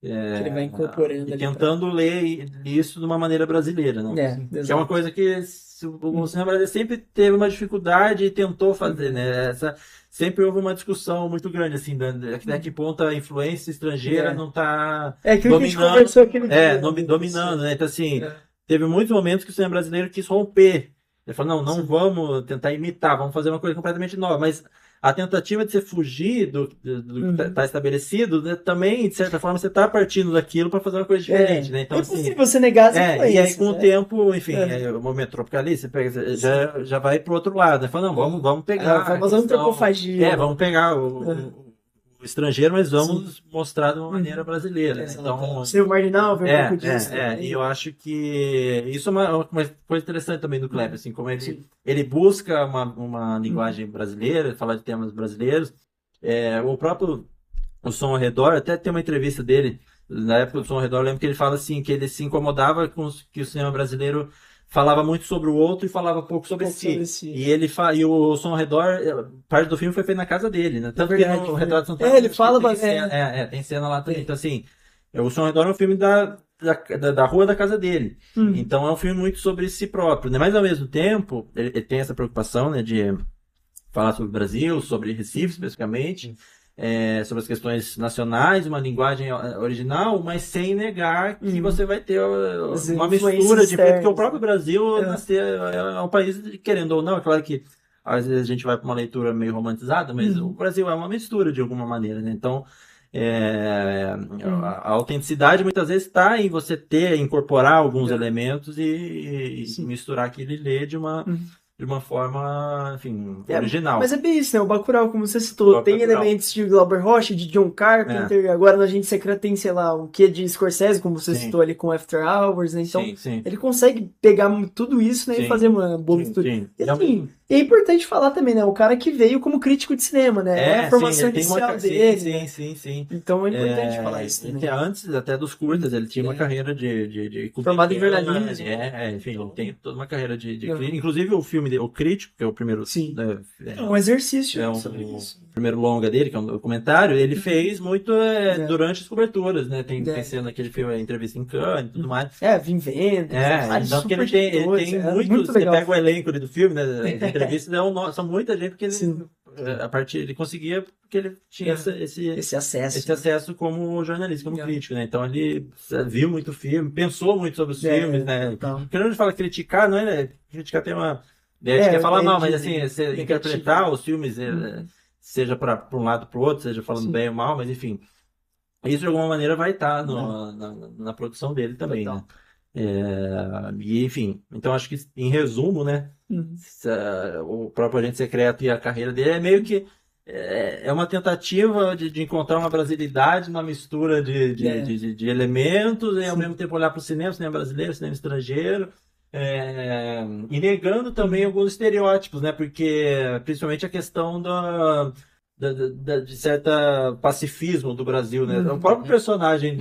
Que ele vai incorporando e ali tentando ler isso de uma maneira brasileira, né? Que é uma exato. coisa que o cinema brasileiro sempre teve uma dificuldade e tentou fazer, né? Sempre houve uma discussão muito grande, assim, até que ponto a influência estrangeira não está aquilo que a gente conversou aqui no dia. dominando, né? Então, assim, teve muitos momentos que o cinema brasileiro quis romper. Ele falou, não vamos tentar imitar, vamos fazer uma coisa completamente nova. Mas a tentativa de você fugir do que está estabelecido, né, também, de certa forma, você está partindo daquilo para fazer uma coisa diferente, né? Então, é impossível você negar as influências, e aí, com o tempo, enfim, o momento tropicalista, você pega, já vai para o outro lado, né? Fala, não, vamos pegar. Vamos antropofagia. Vamos pegar o estrangeiro, mas vamos mostrar de uma maneira brasileira. Né? Então, ser o marginal, ver um pouco disso. E eu acho que isso é uma coisa interessante também do Kleber, assim, como ele busca uma linguagem brasileira, falar de temas brasileiros. O próprio O Som ao Redor, até tem uma entrevista dele, na época do Som ao Redor, eu lembro que ele fala assim, que ele se incomodava com que o cinema brasileiro falava muito sobre o outro e falava pouco sobre si. E o Som ao Redor, parte do filme foi feito na casa dele, né? Tanto que no Retrato de Santana ele fala tem cena lá também. Então, assim, o Som ao Redor é um filme da rua da casa dele. Então, é um filme muito sobre si próprio, né? Mas, ao mesmo tempo, ele tem essa preocupação, né, de falar sobre o Brasil, sobre Recife, especificamente, sobre as questões nacionais, uma linguagem original, mas sem negar que você vai ter uma mistura porque o próprio Brasil é um país, querendo ou não, é claro que às vezes a gente vai para uma leitura meio romantizada, mas o Brasil é uma mistura de alguma maneira, né? Então, a autenticidade muitas vezes está em você incorporar alguns elementos e misturar aquilo e ler de uma forma, enfim, original. Mas é bem isso, né? O Bacurau, como você citou, tem elementos de Glauber Rocha, de John Carpenter, agora no Agente Secreto tem, sei lá, o que de Scorsese, como você citou ali com After Hours, né? Então, ele consegue pegar tudo isso, né, e fazer uma boa mistura. E é importante falar também, né? O cara que veio como crítico de cinema, né? É a formação inicial dele. Sim. Então é importante falar isso também. Antes até dos curtas, ele tinha uma carreira de formado em jornalismo. Enfim, ele tem toda uma carreira de inclusive o filme O Crítico, que é o primeiro... É um exercício sobre isso. O primeiro longa dele, que é um documentário, ele fez muito durante as coberturas, né? Tem cena que ele fez a entrevista em Cannes e tudo mais. Vim vendo. Então que ele tem muitos... Você pega o elenco ali do filme, né? As entrevistas são muita gente, porque ele conseguia, porque ele tinha esse acesso como jornalista, como crítico, né? Então ele viu muito filme, pensou muito sobre os filmes, né? Quando a gente fala criticar, não é criticar, tem uma... A gente quer falar mal, mas assim, interpretar os filmes, seja para um lado para o outro, seja falando bem ou mal, mas enfim, isso de alguma maneira vai estar na produção dele também, né? E enfim, então acho que em resumo, né, o próprio Agente Secreto e a carreira dele é meio que uma tentativa de encontrar uma brasilidade, uma mistura de elementos, e ao mesmo tempo olhar para o cinema brasileiro, cinema estrangeiro, e negando também alguns estereótipos, né? Porque principalmente a questão de certa pacifismo do Brasil, né? O próprio personagem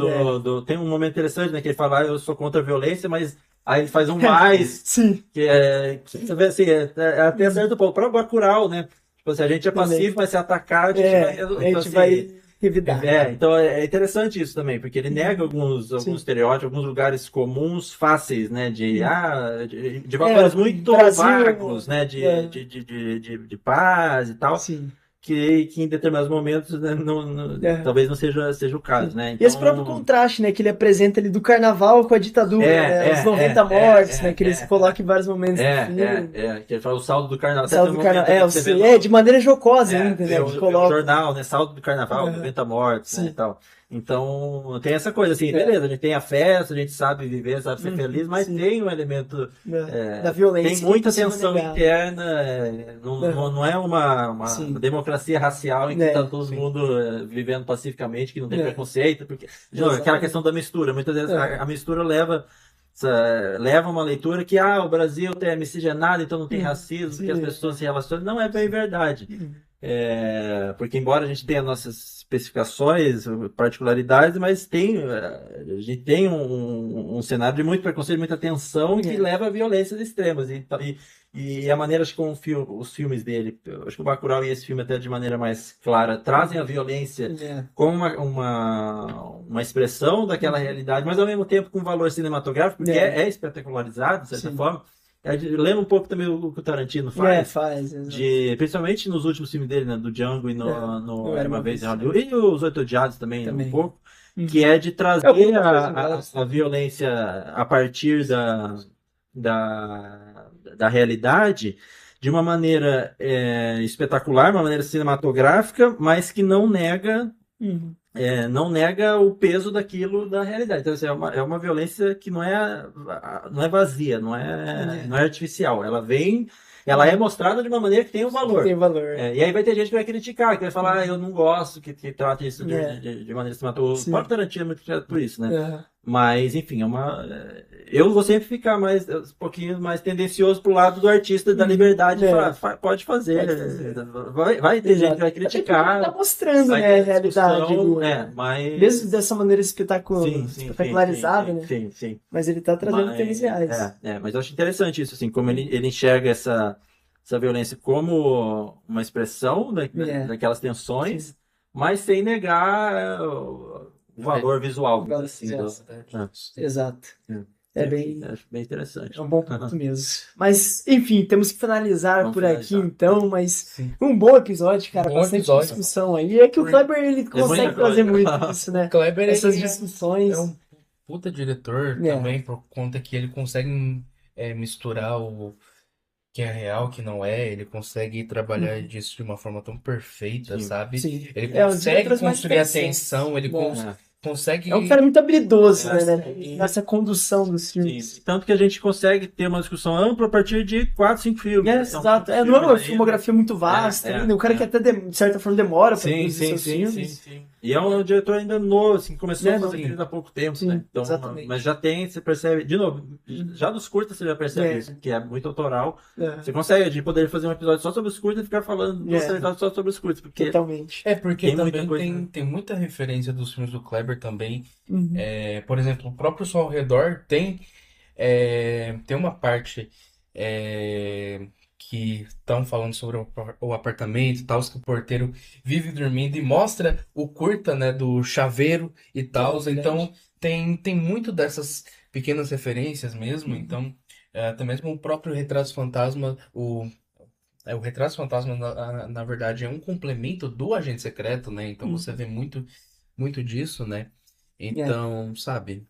tem um momento interessante, né? Que ele fala, eu sou contra a violência, mas aí ele faz um mais, que você vê assim, até certo ponto, o próprio Bacurau, né? Tipo assim, a gente é pacífico, mas se atacar, a gente vai revidar. Então é interessante isso também, porque ele nega alguns estereótipos, alguns lugares comuns fáceis, né? De valores muito vagos, né? De paz e tal. Que em determinados momentos, né, talvez não seja o caso, né? Então, e esse próprio contraste, né, que ele apresenta ali do carnaval com a ditadura, os 90 mortes, né, que ele se coloca em vários momentos do filme. Que ele fala o saldo do carnaval. O saldo do carnaval, de maneira jocosa ainda, né? O jornal, né, saldo do carnaval, 90 mortes, né, e tal. Então, tem essa coisa, assim, beleza, a gente tem a festa, a gente sabe viver, sabe ser feliz, mas tem um elemento da violência. Tem muita tensão interna, não é uma democracia racial em que está todo mundo vivendo pacificamente, que não tem preconceito, porque aquela questão da mistura, muitas vezes a mistura leva uma leitura que o Brasil é miscigenado, então não tem racismo, que as pessoas se relacionam. Não é bem verdade. Porque embora a gente tenha nossas especificações, particularidades, mas a gente tem um cenário de muito preconceito, muita tensão que leva a violências extremas. E a maneira como os filmes dele, eu acho que o Bacurau e esse filme até de maneira mais clara, trazem a violência como uma expressão daquela realidade, mas ao mesmo tempo com valor cinematográfico, porque é espetacularizado, de certa forma. Lembra um pouco também o que o Tarantino faz. Principalmente nos últimos filmes dele, né, do Django e no Era Uma Vez em Hollywood, e os Oito Odiados também. Um pouco, que é de trazer a violência a partir da realidade de uma maneira espetacular, uma maneira cinematográfica, mas que não nega o peso daquilo da realidade. Então, assim, é uma violência que não é vazia, não é artificial. Ela é mostrada de uma maneira que tem um valor. Tem valor. E aí vai ter gente que vai criticar, que vai falar, eu não gosto que trate isso de maneira cinematográfica. O próprio Tarantino é muito criticado por isso, né? Mas, enfim, eu vou sempre ficar um pouquinho mais tendencioso pro lado do artista, da liberdade de falar, pode fazer. Vai ter gente que vai criticar. Tá mostrando, né, a realidade. Mas... Mesmo dessa maneira espetacularizada, né? Sim. Mas ele tá trazendo temas reais. Mas eu acho interessante isso, assim, como ele enxerga essa violência como uma expressão daquelas tensões, mas sem negar o valor visual. Exato. Acho bem interessante. É um bom ponto mesmo. Mas, enfim, temos que finalizar aqui, então. Mas um bom episódio, cara. Bastante discussão aí. É que o Kleber, ele consegue trazer muito isso, né? Kleber, essas discussões. É um puta diretor também, por conta que ele consegue misturar o que é real, o que não é. Ele consegue trabalhar disso de uma forma tão perfeita, sabe? Sim. Ele consegue construir a tensão, ele consegue... É um cara muito habilidoso, né? Nessa condução dos filmes. Sim. Tanto que a gente consegue ter uma discussão ampla a partir de 4, 5 filmes. Exato. Não é uma filmografia muito vasta ainda. O cara que até, de certa forma, demora para produzir seus filmes. Sim. E é um diretor ainda novo, assim, começou a fazer filmes há pouco tempo, né? Então, exatamente. Mas já você percebe, de novo, já dos curtas você já percebe isso, que é muito autoral. Você consegue, de poder fazer um episódio só sobre os curtas e ficar falando só sobre os curtas. Porque totalmente. Porque também tem muita referência dos filmes do Kleber também. Por exemplo, o próprio Som ao Redor tem uma parte que estão falando sobre o apartamento e tal, que o porteiro vive dormindo e mostra o curta, né, do chaveiro e tal. Então tem muito dessas pequenas referências mesmo. Então, até mesmo o próprio Retratos Fantasma, o Retratos Fantasma, na verdade, é um complemento do Agente Secreto, né? Então você vê muito disso, né? Então, sabe?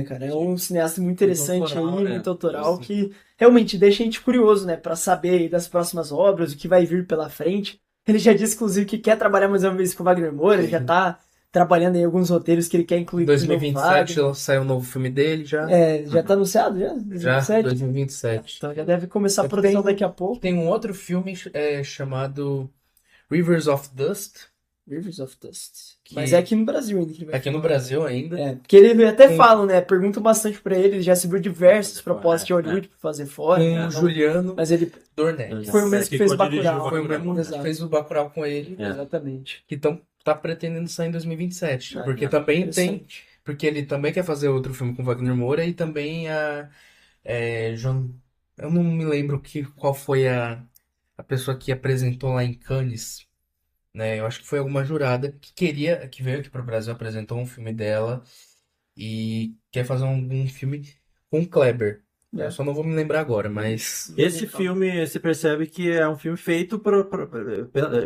Cara, é um cineasta muito interessante aí, muito autoral, que realmente deixa a gente curioso, né, pra saber aí das próximas obras, o que vai vir pela frente. Ele já disse, inclusive, que quer trabalhar mais uma vez com o Wagner Moura, ele já tá trabalhando em alguns roteiros que ele quer incluir. Em 2027 sai um novo filme dele já. Já tá anunciado já? 2027? 2027. Então já deve começar a produção daqui a pouco. Tem um outro filme chamado Rivers of Dust. Rivers of Dust. Mas é aqui no Brasil ainda. Que ele vai aqui no Brasil ainda. Porque ele até falam, né? Perguntam bastante pra ele. Ele já recebeu diversas propostas de Hollywood pra fazer fora. Com o Juliano mas ele Dornelles. Foi o mesmo que fez o Bacurau. Foi o mesmo que fez o Bacurau com ele. Exatamente. Que tá pretendendo sair em 2027. Porque também tem... Porque ele também quer fazer outro filme com Wagner Moura e também eu não me lembro qual foi a pessoa que apresentou lá em Cannes. Né, eu acho que foi alguma jurada que veio aqui para o Brasil, apresentou um filme dela e quer fazer um filme com Kleber. Eu só não vou me lembrar agora, mas... Esse filme, você percebe que é um filme feito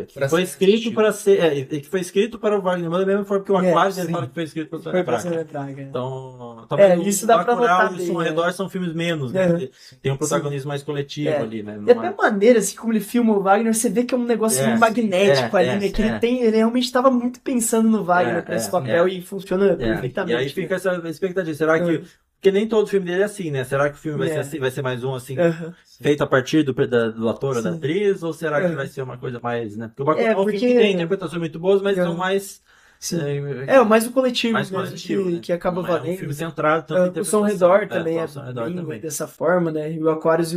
que foi escrito para ser... que foi escrito para o Wagner Moura, da mesma forma que o Aquário ele fala que foi escrito para o Sônia Braga. Então, talvez isso dá para notar. E o Som ao Redor são filmes menos, né? Tem um protagonismo mais coletivo ali, né? E até a maneira, assim, como ele filma o Wagner, você vê que é um negócio meio magnético ali, né? Que ele realmente estava muito pensando no Wagner para esse papel e funciona perfeitamente. E aí fica essa expectativa. Será que... Porque nem todo filme dele é assim, né? Será que o filme vai ser assim, vai ser mais um assim, feito a partir do ator ou da atriz? Ou será que vai ser uma coisa mais, né? Porque o Bacurau é um filme que tem interpretações muito boas, mas são mais... mais o coletivo, que acaba valendo. É um filme centrado o Som ao Redor também é bem dessa forma, né? E o Aquarius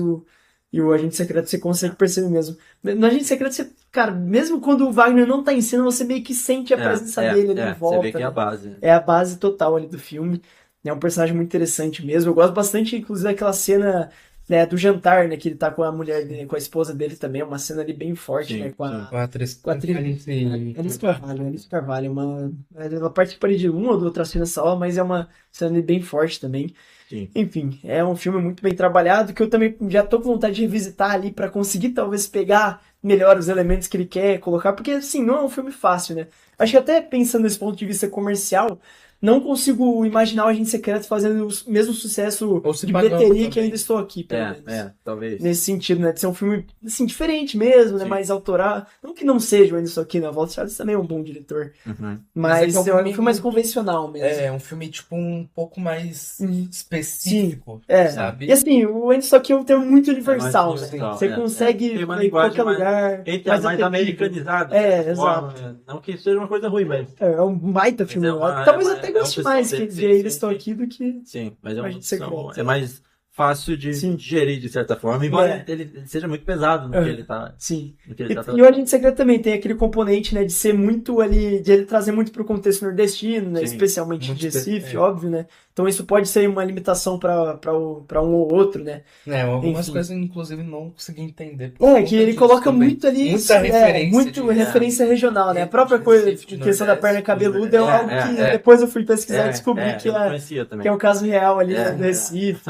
E o Agente Secreto você consegue perceber mesmo. No Agente Secreto, você, cara, mesmo quando o Wagner não tá em cena, você meio que sente a presença dele ali em volta. Você vê que é a né? base. É a base total ali do filme. É um personagem muito interessante mesmo. Eu gosto bastante, inclusive, daquela cena, né, do jantar, né? Que ele tá com a mulher dele, com a esposa dele também. É uma cena ali bem forte, Sim, né? Com a, Com a atriz. com a atriz. Alice- Alice Carvalho, Alice Carvalho. Ela participa ali de uma ou outra cena só, mas é uma cena ali bem forte também. Sim. Enfim, é um filme muito bem trabalhado que eu também já tô com vontade de revisitar ali pra conseguir talvez pegar melhor os elementos que ele quer colocar, porque assim, não é um filme fácil, né? Acho que até pensando nesse ponto de vista comercial, não consigo imaginar o Agente Secreto fazendo o mesmo sucesso Ou se de pagando bilheteria que também. Ainda Estou Aqui, pelo menos. Talvez. Nesse sentido, né? De ser um filme, assim, diferente mesmo, né? Sim. Mais autoral. Não que não seja o Ainda Estou Aqui, né? O Walter Salles também é um bom diretor. Uhum. Mas Mas é que é é um um filme mais filme- convencional mesmo. É um filme, tipo, um pouco mais Uhum. específico, É. sabe? E assim, o Ainda Estou Aqui é um termo muito universal, mais né? universal, Você é. consegue Tem uma ir em linguagem qualquer mais- lugar. Entre mais mais acessível. americanizado. É, dessa forma, exato. né? Não que seja uma coisa ruim, mas. É um baita Mas filme. é uma- Talvez é eu uma- até é um goste pessoal mais dele, de sim, Ainda sim, Estou sim. Aqui do que Sim, mas é uma Agente Secreto. opção. É mais fácil de Sim. digerir, de certa forma. Embora É. ele seja muito pesado no que ele tá. Sim. No que ele tá E o Agente Secreto também tem aquele componente, né, de ser muito ali, de ele trazer muito pro contexto nordestino, né, Sim. especialmente Muito de Recife, é. óbvio, né. Então isso pode ser uma limitação pra um ou outro, né. É, algumas Enfim. coisas, inclusive, não consegui entender. por É, conta que ele disso coloca também. muito ali, Muita referência. muito de- referência regional, né. A de própria Recife, coisa, de questão da Nordeste, perna do cabeluda é Nordeste. algo que é. depois eu fui pesquisar e descobri que eu conhecia também. que é o caso real ali, É, né, do é. Recife.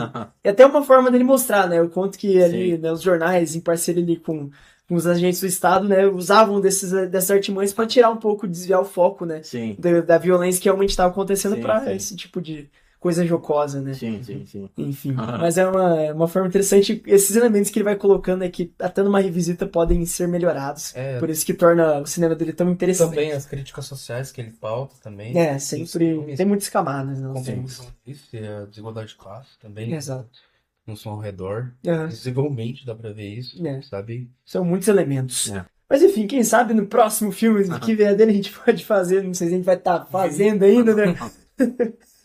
E até uma forma dele mostrar, né, o quanto que ali, Sim. né, os jornais, em parceria ali com os agentes do Estado, né, usavam dessas artimanhas para tirar um pouco, desviar o foco, né, Sim. da violência que realmente estava acontecendo Sim, para sim. esse tipo de coisa jocosa, né. Sim, sim, sim. Enfim, Ah. mas é uma forma interessante. Esses elementos que ele vai colocando é que, até numa revisita, podem ser melhorados. É. Por isso que torna o cinema dele tão interessante. Também as críticas sociais que ele pauta também. É, Os sempre. filmes Tem muitas camadas, né? os como filmes. isso, e a desigualdade de classe também. Exato. No som ao redor. É, Visivelmente dá pra ver isso, É. sabe? são muitos elementos. É. Mas enfim, quem sabe no próximo filme que vier dele a gente pode fazer. Não sei se a gente vai estar fazendo ainda, né?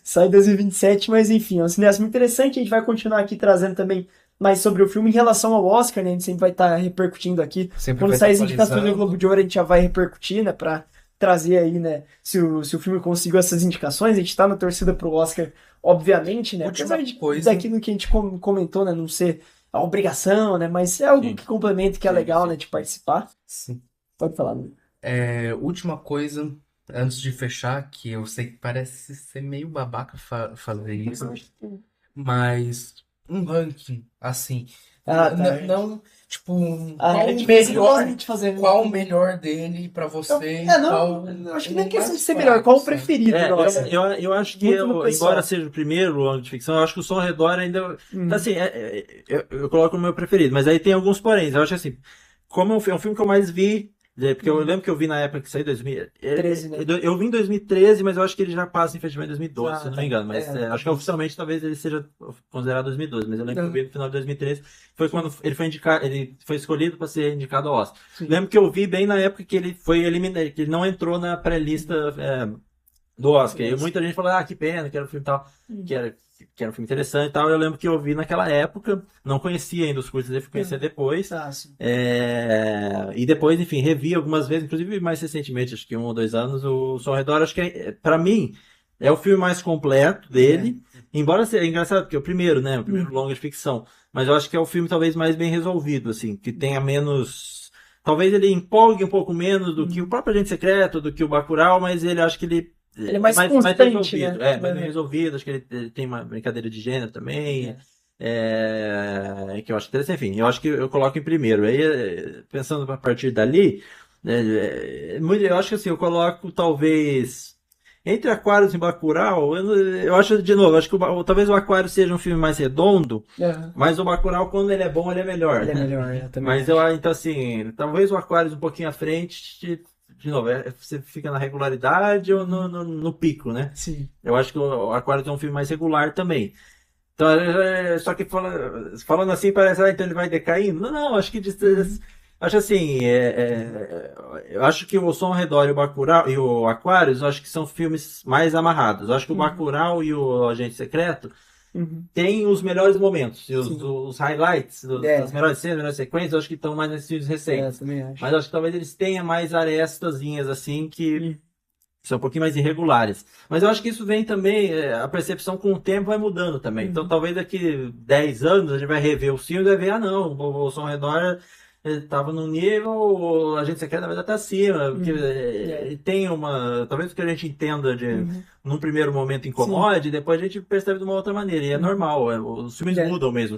Sai em 2027, mas enfim, é um cineasta muito interessante. A gente vai continuar aqui trazendo também mais sobre o filme em relação ao Oscar, né? A gente sempre vai estar repercutindo aqui. Sempre Quando vai sair as estar indicações do atualizando. Globo de Ouro, a gente já vai repercutir, né? Pra trazer aí, né? Se o filme conseguiu essas indicações. A gente tá na torcida pro Oscar, obviamente, né? Última Apesar de coisa- daquilo que a gente comentou, né? Não ser a obrigação, né? Mas é algo Sim. que complementa, que é Sim, legal, sim. né? De participar. Sim. Pode falar, né? Última coisa, antes de fechar, que eu sei que parece ser meio babaca fazer isso, mas um ranking, assim. Ah, tá. Não, tipo, Ah, qual a o gente gosta melhor, muito de fazer. qual o melhor dele pra você? Não, eu acho que nem é questão de ser melhor. Qual o preferido? É, nossa? eu acho que, Muito no pessoal. embora seja o primeiro longo de ficção, eu acho que o Som ao Redor ainda. Hum. Assim, eu coloco o meu preferido, mas aí tem alguns poréns. Eu acho assim, como é um filme que eu mais vi, porque eu lembro que eu vi na época que saiu em 13, né? Eu vi em 2013, mas eu acho que ele já passa infelizmente em 2012, se eu não tá. me engano. Mas acho que oficialmente talvez ele seja considerado 2012, mas eu lembro que eu vi no final de 2013, foi quando ele foi indicado, ele foi escolhido para ser indicado ao Oscar. Sim. Lembro que eu vi bem na época que ele foi eliminado, que ele não entrou na pré-lista do Oscar. E muita gente falou, que pena, que era um filme tal, que era um filme interessante e tal. Eu lembro que eu vi naquela época, não conhecia ainda os cursos, eu fui conhecer depois. Ah, sim. E depois, enfim, revi algumas vezes, inclusive mais recentemente, acho que 1 ou 2 anos, o Som ao Redor, acho que pra mim, é o filme mais completo dele, embora seja engraçado, porque é o primeiro, né, o primeiro longa de ficção, mas eu acho que é o filme talvez mais bem resolvido, assim, que tenha menos... Talvez ele empolgue um pouco menos do que o próprio Agente Secreto, do que o Bacurau, mas ele acho que ele é mais constante, resolvido, né? mais bem resolvido, acho que ele tem uma brincadeira de gênero também, que eu acho interessante, enfim, eu acho que eu coloco em primeiro. Aí, pensando a partir dali, eu acho que assim, eu coloco talvez entre Aquários e Bacurau, eu acho, de novo, acho que talvez o Aquário seja um filme mais redondo, mas o Bacurau, quando ele é bom, ele é melhor. Ele é melhor, também. Mas então assim, talvez o Aquários um pouquinho à frente, de novo, você fica na regularidade ou no pico, né? Sim. Eu acho que o Aquários é um filme mais regular também. Então, só que falando assim, parece, então ele vai decaindo. Não, acho que acho assim, eu acho que o Som ao Redor e o Bacurau e o Aquários, eu acho que são filmes mais amarrados. Eu acho que o Bacurau e o Agente Secreto, tem os melhores momentos, e Sim. os highlights, as melhores cenas, as melhores sequências, eu acho que estão mais nesses filmes recentes. Também acho. Mas eu acho que talvez eles tenham mais arestazinhas, assim, que são um pouquinho mais irregulares. Mas eu acho que isso vem também, a percepção com o tempo vai mudando também. Então talvez daqui 10 anos a gente vai rever o filme e vai ver, o Som ao Redor estava num nível, o Agente Secreto na verdade está acima. Porque ele tem talvez o que a gente entenda num primeiro momento incomode, depois a gente percebe de uma outra maneira. E é normal, os filmes mudam mesmo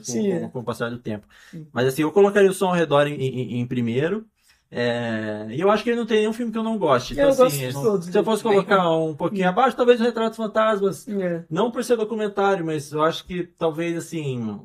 com o passar do tempo. Mas assim, eu colocaria o Som ao Redor em primeiro. E eu acho que ele não tem nenhum filme que eu não goste. Então, assim, se eu fosse colocar um pouquinho abaixo, talvez o Retratos Fantasmas, não por ser documentário, mas eu acho que talvez assim,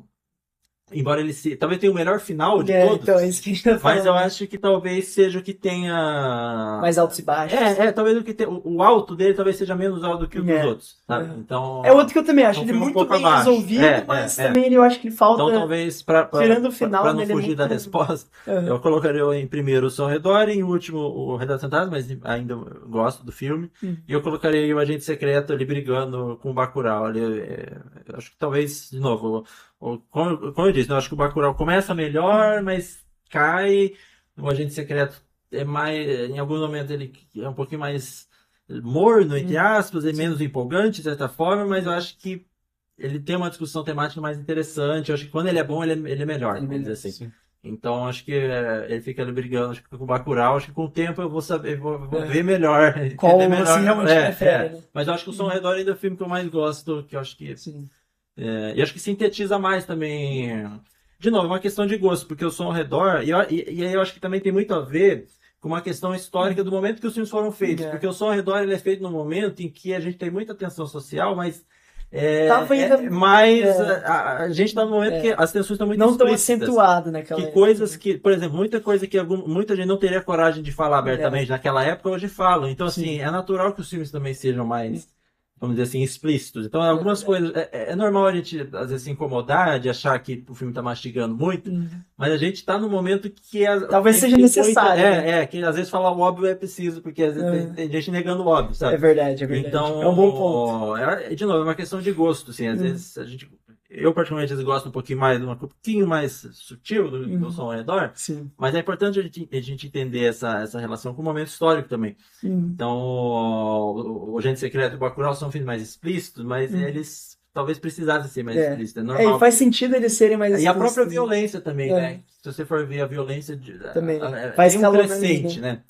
embora ele talvez tenha o melhor final de todos, então, é isso que a gente tá falando. mas eu acho que talvez seja o que tenha mais altos e baixos. Talvez o alto dele talvez seja menos alto do que o dos outros, sabe? Então, é outro que eu também acho, ele muito bem abaixo. resolvido, mas também eu acho que ele falta. Então talvez tirando o final, para não fugir da resposta, eu colocaria em primeiro o Som ao Redor, e em último o Retratos Fantasmas, mas ainda gosto do filme, e eu colocaria o Agente Secreto ali brigando com o Bacurau. Eu acho que talvez, de novo, como eu disse, eu acho que o Bacurau começa melhor, mas cai. O Agente Secreto em algum momento ele é um pouquinho mais morno, entre aspas, e menos empolgante, de certa forma, mas eu acho que ele tem uma discussão temática mais interessante. Eu acho que quando ele é bom, ele é melhor, vamos dizer assim. Sim. Então, acho que ele fica ali brigando, acho que com o Bacurau. Acho que com o tempo eu vou saber, vou ver melhor. Qual você realmente prefere, né? Mas eu acho que o Som ao Redor ainda é o filme que eu mais gosto, que eu acho que... e acho que sintetiza mais também. De novo, é uma questão de gosto, porque o Som ao Redor, e aí eu acho que também tem muito a ver com uma questão histórica do momento que os filmes foram feitos. Porque o Som ao Redor ele é feito num momento em que a gente tem muita tensão social, mas a gente está no momento que as tensões estão muito não tão explícitas. acentuadas naquela época. Coisas que, por exemplo, muita coisa que muita gente não teria coragem de falar abertamente naquela época, hoje falam. Então, assim, é natural que os filmes também sejam mais, vamos dizer assim, explícitos. Então, algumas coisas... É normal a gente, às vezes, se incomodar de achar que o filme está mastigando muito, mas a gente está no momento que... talvez seja necessário. Que às vezes falar o óbvio é preciso, porque às vezes tem gente negando o óbvio, sabe? É verdade. Então, é um bom ponto. De novo, é uma questão de gosto, assim. Às vezes a gente... Eu, particularmente, às vezes gosto um pouquinho mais sutil do Som ao Redor, mas é importante a gente entender essa relação com o momento histórico também. Então, o Agente Secreto e o Bacurau são filmes mais explícitos, mas eles talvez precisassem ser mais explícitos. É normal. E faz sentido eles serem mais explícitos. E a própria violência também, né? Se você for ver a violência... também. Faz um crescente, né?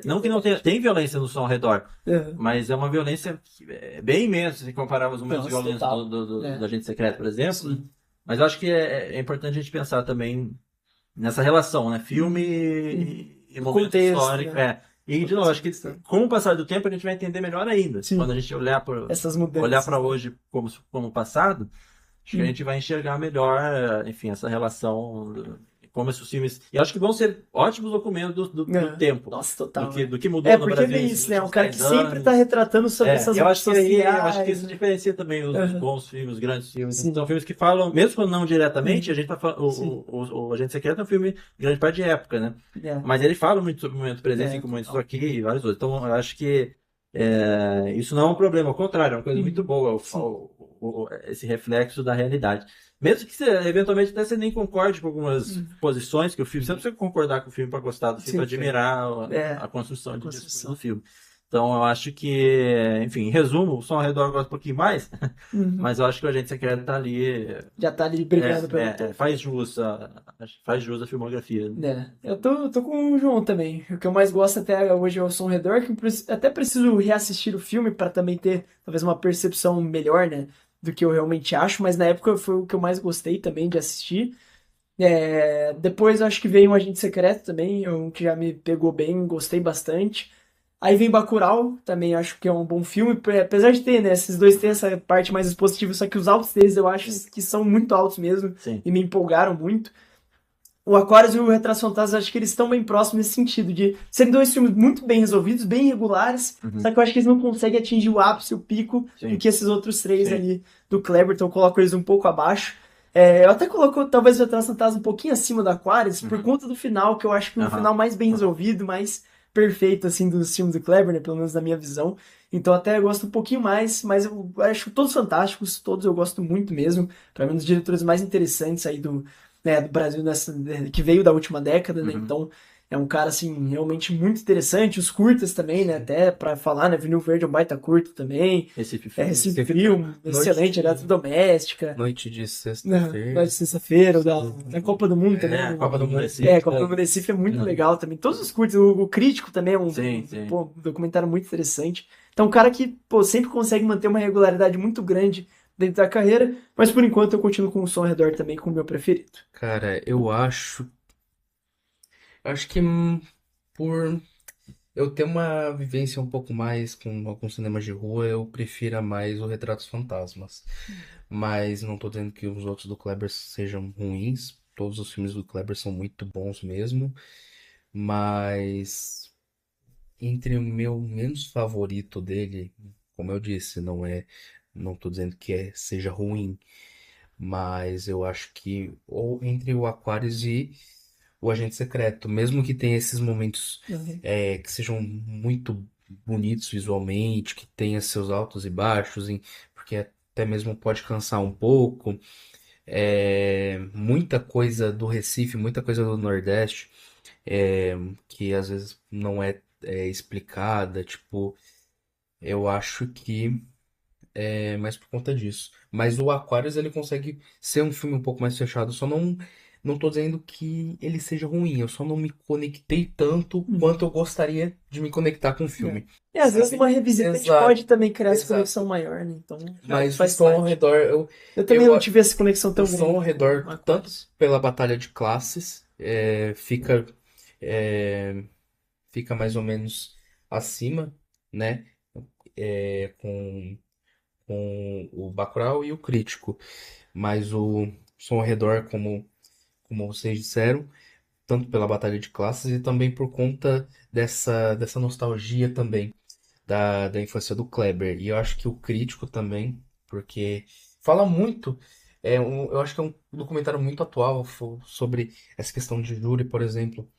Não que não tenha... Tem violência no Som ao Redor, mas é uma violência bem imensa se comparar os momentos violentos do Agente Secreto, por exemplo. Mas eu acho que é importante a gente pensar também nessa relação, né? Filme e momento histórico. E, de novo, acho que com o passar do tempo a gente vai entender melhor ainda. Quando a gente olhar para hoje como passado, acho que a gente vai enxergar melhor, enfim, essa relação, como esses filmes... E acho que vão ser ótimos documentos do tempo. Nossa, total. Do que mudou no Brasil. Porque é isso, né? Um cara que sempre está retratando sobre essas coisas sociais. Eu acho que isso diferencia também os bons filmes, os grandes filmes. São filmes que falam, mesmo quando não diretamente, a gente tá falando, o Agente Secreto é um filme grande parte de época, né? Mas ele fala muito sobre o momento presente, assim como isso aqui e vários outros. Então, eu acho que isso não é um problema, ao contrário, é uma coisa muito boa, esse reflexo da realidade. Mesmo que você, eventualmente, até você nem concorde com algumas posições que o filme... Você não precisa concordar com o filme para gostar do filme, para admirar a construção do filme. Então, eu acho que... Enfim, em resumo, o Som ao Redor eu gosto um pouquinho mais, mas eu acho que o Agente Secreto tá ali... Já tá ali brigando pelo... faz jus a filmografia. Eu tô com o João também. O que eu mais gosto até hoje é o Som ao Redor, que até preciso reassistir o filme para também ter, talvez, uma percepção melhor, né? Do que eu realmente acho, mas na época foi o que eu mais gostei também de assistir. Depois acho que veio um Agente Secreto também, que já me pegou bem, gostei bastante. Aí vem Bacurau, também acho que é um bom filme, apesar de ter, né, esses dois têm essa parte mais positiva, só que os altos deles eu acho que são muito altos mesmo, e me empolgaram muito. O Aquarius e o Retratos Fantasmas, acho que eles estão bem próximos nesse sentido, de serem dois filmes muito bem resolvidos, bem regulares, só que eu acho que eles não conseguem atingir o ápice, o pico, do que esses outros três ali do Kleber, então eu coloco eles um pouco abaixo. Eu até coloco, talvez, o Retratos Fantasmas um pouquinho acima do Aquarius, por conta do final, que eu acho que é um final mais bem resolvido, mais perfeito, assim, dos filmes do Kleber, né? Pelo menos na minha visão. Então até eu gosto um pouquinho mais, mas eu acho todos fantásticos, todos eu gosto muito mesmo. Para mim, um dos diretores mais interessantes aí do Brasil, que veio da última década, né? Uhum. Então é um cara, assim, realmente muito interessante. Os curtas também, né? Até para falar, né? Vinil Verde é um baita curto também. Recife Film. Recife Film, excelente, Eletrodoméstica. Noite de Noite sexta-feira. de sexta-feira, da Copa do Mundo também. A Copa do Mundo. A Copa do Mundo Recife é muito legal também. Todos os curtos, o Crítico também é Sim. um documentário muito interessante. Então, um cara que, pô, sempre consegue manter uma regularidade muito grande dentro da carreira, mas por enquanto eu continuo com o Som ao Redor também como meu preferido. Cara, eu acho que por eu ter uma vivência um pouco mais com alguns cinemas de rua, eu prefiro mais o Retratos Fantasmas. Mas não tô dizendo que os outros do Kleber sejam ruins. Todos os filmes do Kleber são muito bons mesmo. Mas entre o meu menos favorito dele, como eu disse, não tô dizendo que seja ruim, mas eu acho que ou entre o Aquarius e o Agente Secreto, mesmo que tenha esses momentos que sejam muito bonitos visualmente, que tenha seus altos e baixos, porque até mesmo pode cansar um pouco, muita coisa do Recife, muita coisa do Nordeste, que às vezes não é explicada, tipo, eu acho que é mais por conta disso. Mas o Aquarius ele consegue ser um filme um pouco mais fechado. Só não tô dizendo que ele seja ruim. Eu só não me conectei tanto quanto eu gostaria de me conectar com o filme. Às vezes uma revisita a gente Exato. pode também criar essa Exato. conexão maior, né? Então, Mas o faz Som ao parte. Redor, Eu também eu- não tive essa conexão tão o grande. Som ao Redor, com o tanto Aquarius. pela batalha de classes, fica mais ou menos acima, né? Com o Bacurau e o Crítico. Mas o Som ao Redor, como vocês disseram, tanto pela batalha de classes e também por conta dessa nostalgia também da infância do Kleber. E eu acho que o Crítico também, porque fala muito, eu acho que é um documentário muito atual sobre essa questão de júri, por exemplo.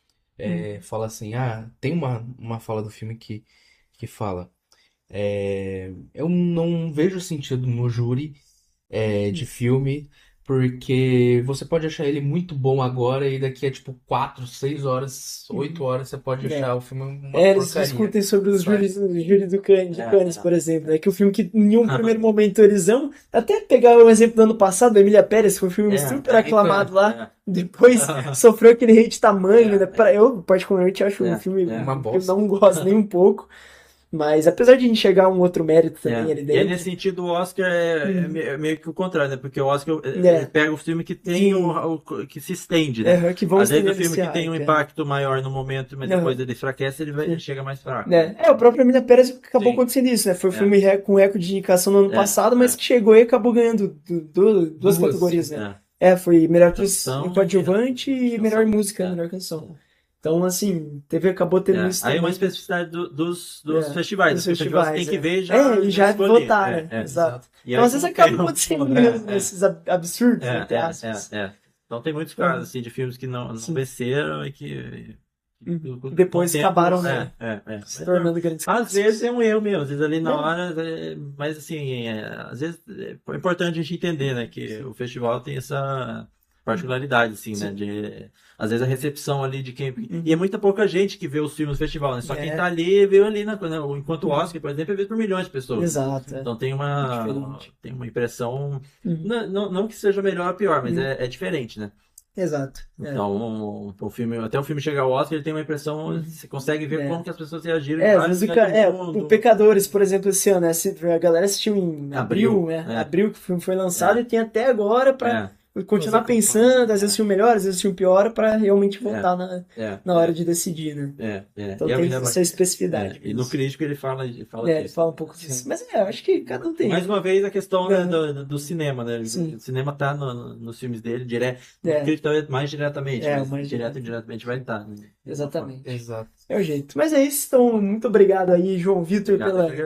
Fala assim, tem uma fala do filme que fala, eu não vejo sentido no júri de filme, porque você pode achar ele muito bom agora e daqui a tipo 4, 6 horas, 8 horas você pode achar o filme uma Eles porcaria. discutem sobre os Sabe? júris de Cannes, por exemplo. É que o filme que em um Aham. primeiro momento eles amam, até pegar o exemplo do ano passado, da Emília Pérez, que foi um filme super aclamado lá, depois sofreu aquele hate tamanho, né? Eu particularmente acho um filme uma que eu bosta. não gosto nem um pouco. Mas apesar de enxergar um outro mérito também ali E dentro. nesse sentido, o Oscar é meio que o contrário, né? Porque o Oscar É. pega o filme que tem que se estende, né? Que vão Às vezes o estender filme esse que tem um hype, impacto maior no momento, mas Aham. depois ele enfraquece, ele chega mais fraco. O próprio Emília Pérez acabou Sim. acontecendo isso, né? Foi um filme com recorde de indicação no ano passado, mas que chegou e acabou ganhando duas categorias, né? Foi melhor Canção, coadjuvante e canção. melhor música, melhor canção. Então, assim, acabou tendo isso Aí é também. uma especificidade dos É, festivais. dos Os festivais festivais, tem que é. ver já E já escolher. votar, né? Exato. E Então, aí, às vezes como acaba tem acontecendo um- mesmo esses absurdos, entre É, aspas. Então tem muitos casos assim, de filmes que não Sim. venceram e que Depois com o tempo, acabaram, né? Se tornando grandes Às vezes é um erro mesmo, às vezes ali na hora, mas assim, às vezes é importante a gente entender, né, que o festival tem essa particularidade, assim, né, às vezes a recepção ali de quem... E é muita pouca gente que vê os filmes do festival, né, só quem tá ali, veio ali, enquanto o Oscar, por exemplo, é visto por milhões de pessoas. Exato. Então tem uma impressão, não que seja melhor ou pior, mas é diferente, né. Exato. Então, até o filme chegar ao Oscar, ele tem uma impressão, você consegue ver como que as pessoas reagiram. Às vezes o Pecadores, por exemplo, esse ano, né? A galera assistiu em abril, né? Abril que o filme foi lançado e tem até agora pra continuar pensando, às vezes assistiu melhor, às vezes assistiu pior, pra realmente voltar na hora de decidir, né? Então tem essa especificidade. E no Crítico ele fala ele fala um pouco disso. Mas eu acho que cada um tem. Mais uma vez a questão do cinema, né? Sim. O cinema tá nos filmes dele, no Crítico mais diretamente, mas direto e indiretamente vai estar. Né? Exatamente. Exato. É o jeito. Mas é isso, então muito obrigado aí, João Vitor,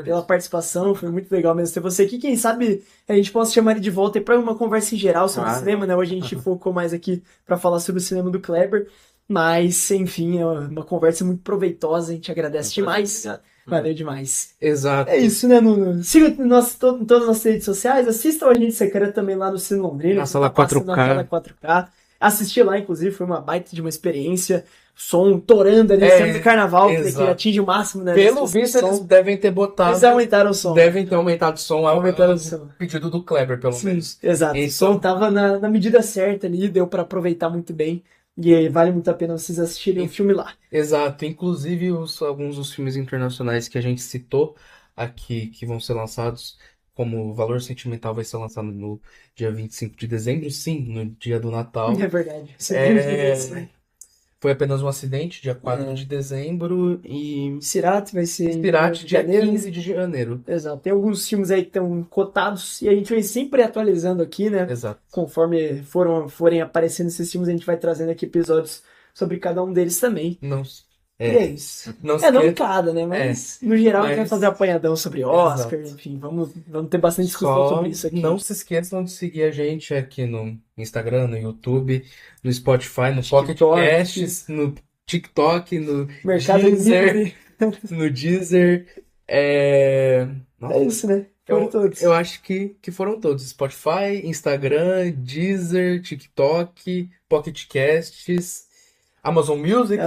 pela participação, foi muito legal mesmo ter você aqui. Quem sabe a gente possa chamar ele de volta para uma conversa em geral sobre o cinema, né? Hoje a gente focou mais aqui para falar sobre o cinema do Kleber. Mas, enfim, é uma conversa muito proveitosa, a gente agradece demais. Obrigado. Valeu demais. Exato. É isso, né, Nuno? Siga em todas as nossas redes sociais, assistam a Agente Secreta também lá no Cine Londrina. Na que sala tá passando 4K. Na tela 4K. Assisti lá, inclusive, foi uma baita de uma experiência. Som torando ali, sempre do carnaval, que exato. atinge o máximo, né? Pelo visto, eles devem ter botado. Eles aumentaram o som. Devem ter aumentado o som. Aumentaram o som. Pedido do Kleber, pelo Sim, menos. exato. O som tava na medida certa ali, deu pra aproveitar muito bem. E aí, vale muito a pena vocês assistirem o filme lá. Exato. Inclusive, alguns dos filmes internacionais que a gente citou aqui, que vão ser lançados, como Valor Sentimental vai ser lançado no dia 25 de dezembro, sim, no dia do Natal. É verdade. Foi apenas um acidente, dia 4 de dezembro, e Cirate vai ser Pirate, em dia janeiro. 15 de janeiro. Exato. Tem alguns filmes aí que estão cotados e a gente vai sempre atualizando aqui, né? Exato. Conforme forem aparecendo esses filmes, a gente vai trazendo aqui episódios sobre cada um deles também. Não, E é isso. não Não cada, né? Mas no geral a gente vai fazer apanhadão sobre Oscar, Exato. enfim, vamos ter bastante discussão sobre isso aqui. Não se esqueçam de seguir a gente aqui no Instagram, no YouTube, no Spotify, no Pocket Casts, no TikTok, no Mercado Deezer, Livre. no Deezer. Nossa, É isso, né? Foram todos. eu acho que foram todos. Spotify, Instagram, Deezer, TikTok, Pocket Casts, Amazon Music,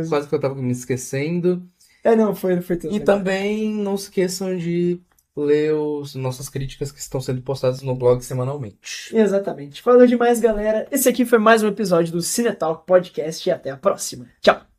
quase que eu tava me esquecendo. Não, foi tudo. E também não se esqueçam de ler nossas críticas que estão sendo postadas no blog semanalmente. Exatamente. Falou demais, galera. Esse aqui foi mais um episódio do Cinetalk Podcast e até a próxima. Tchau!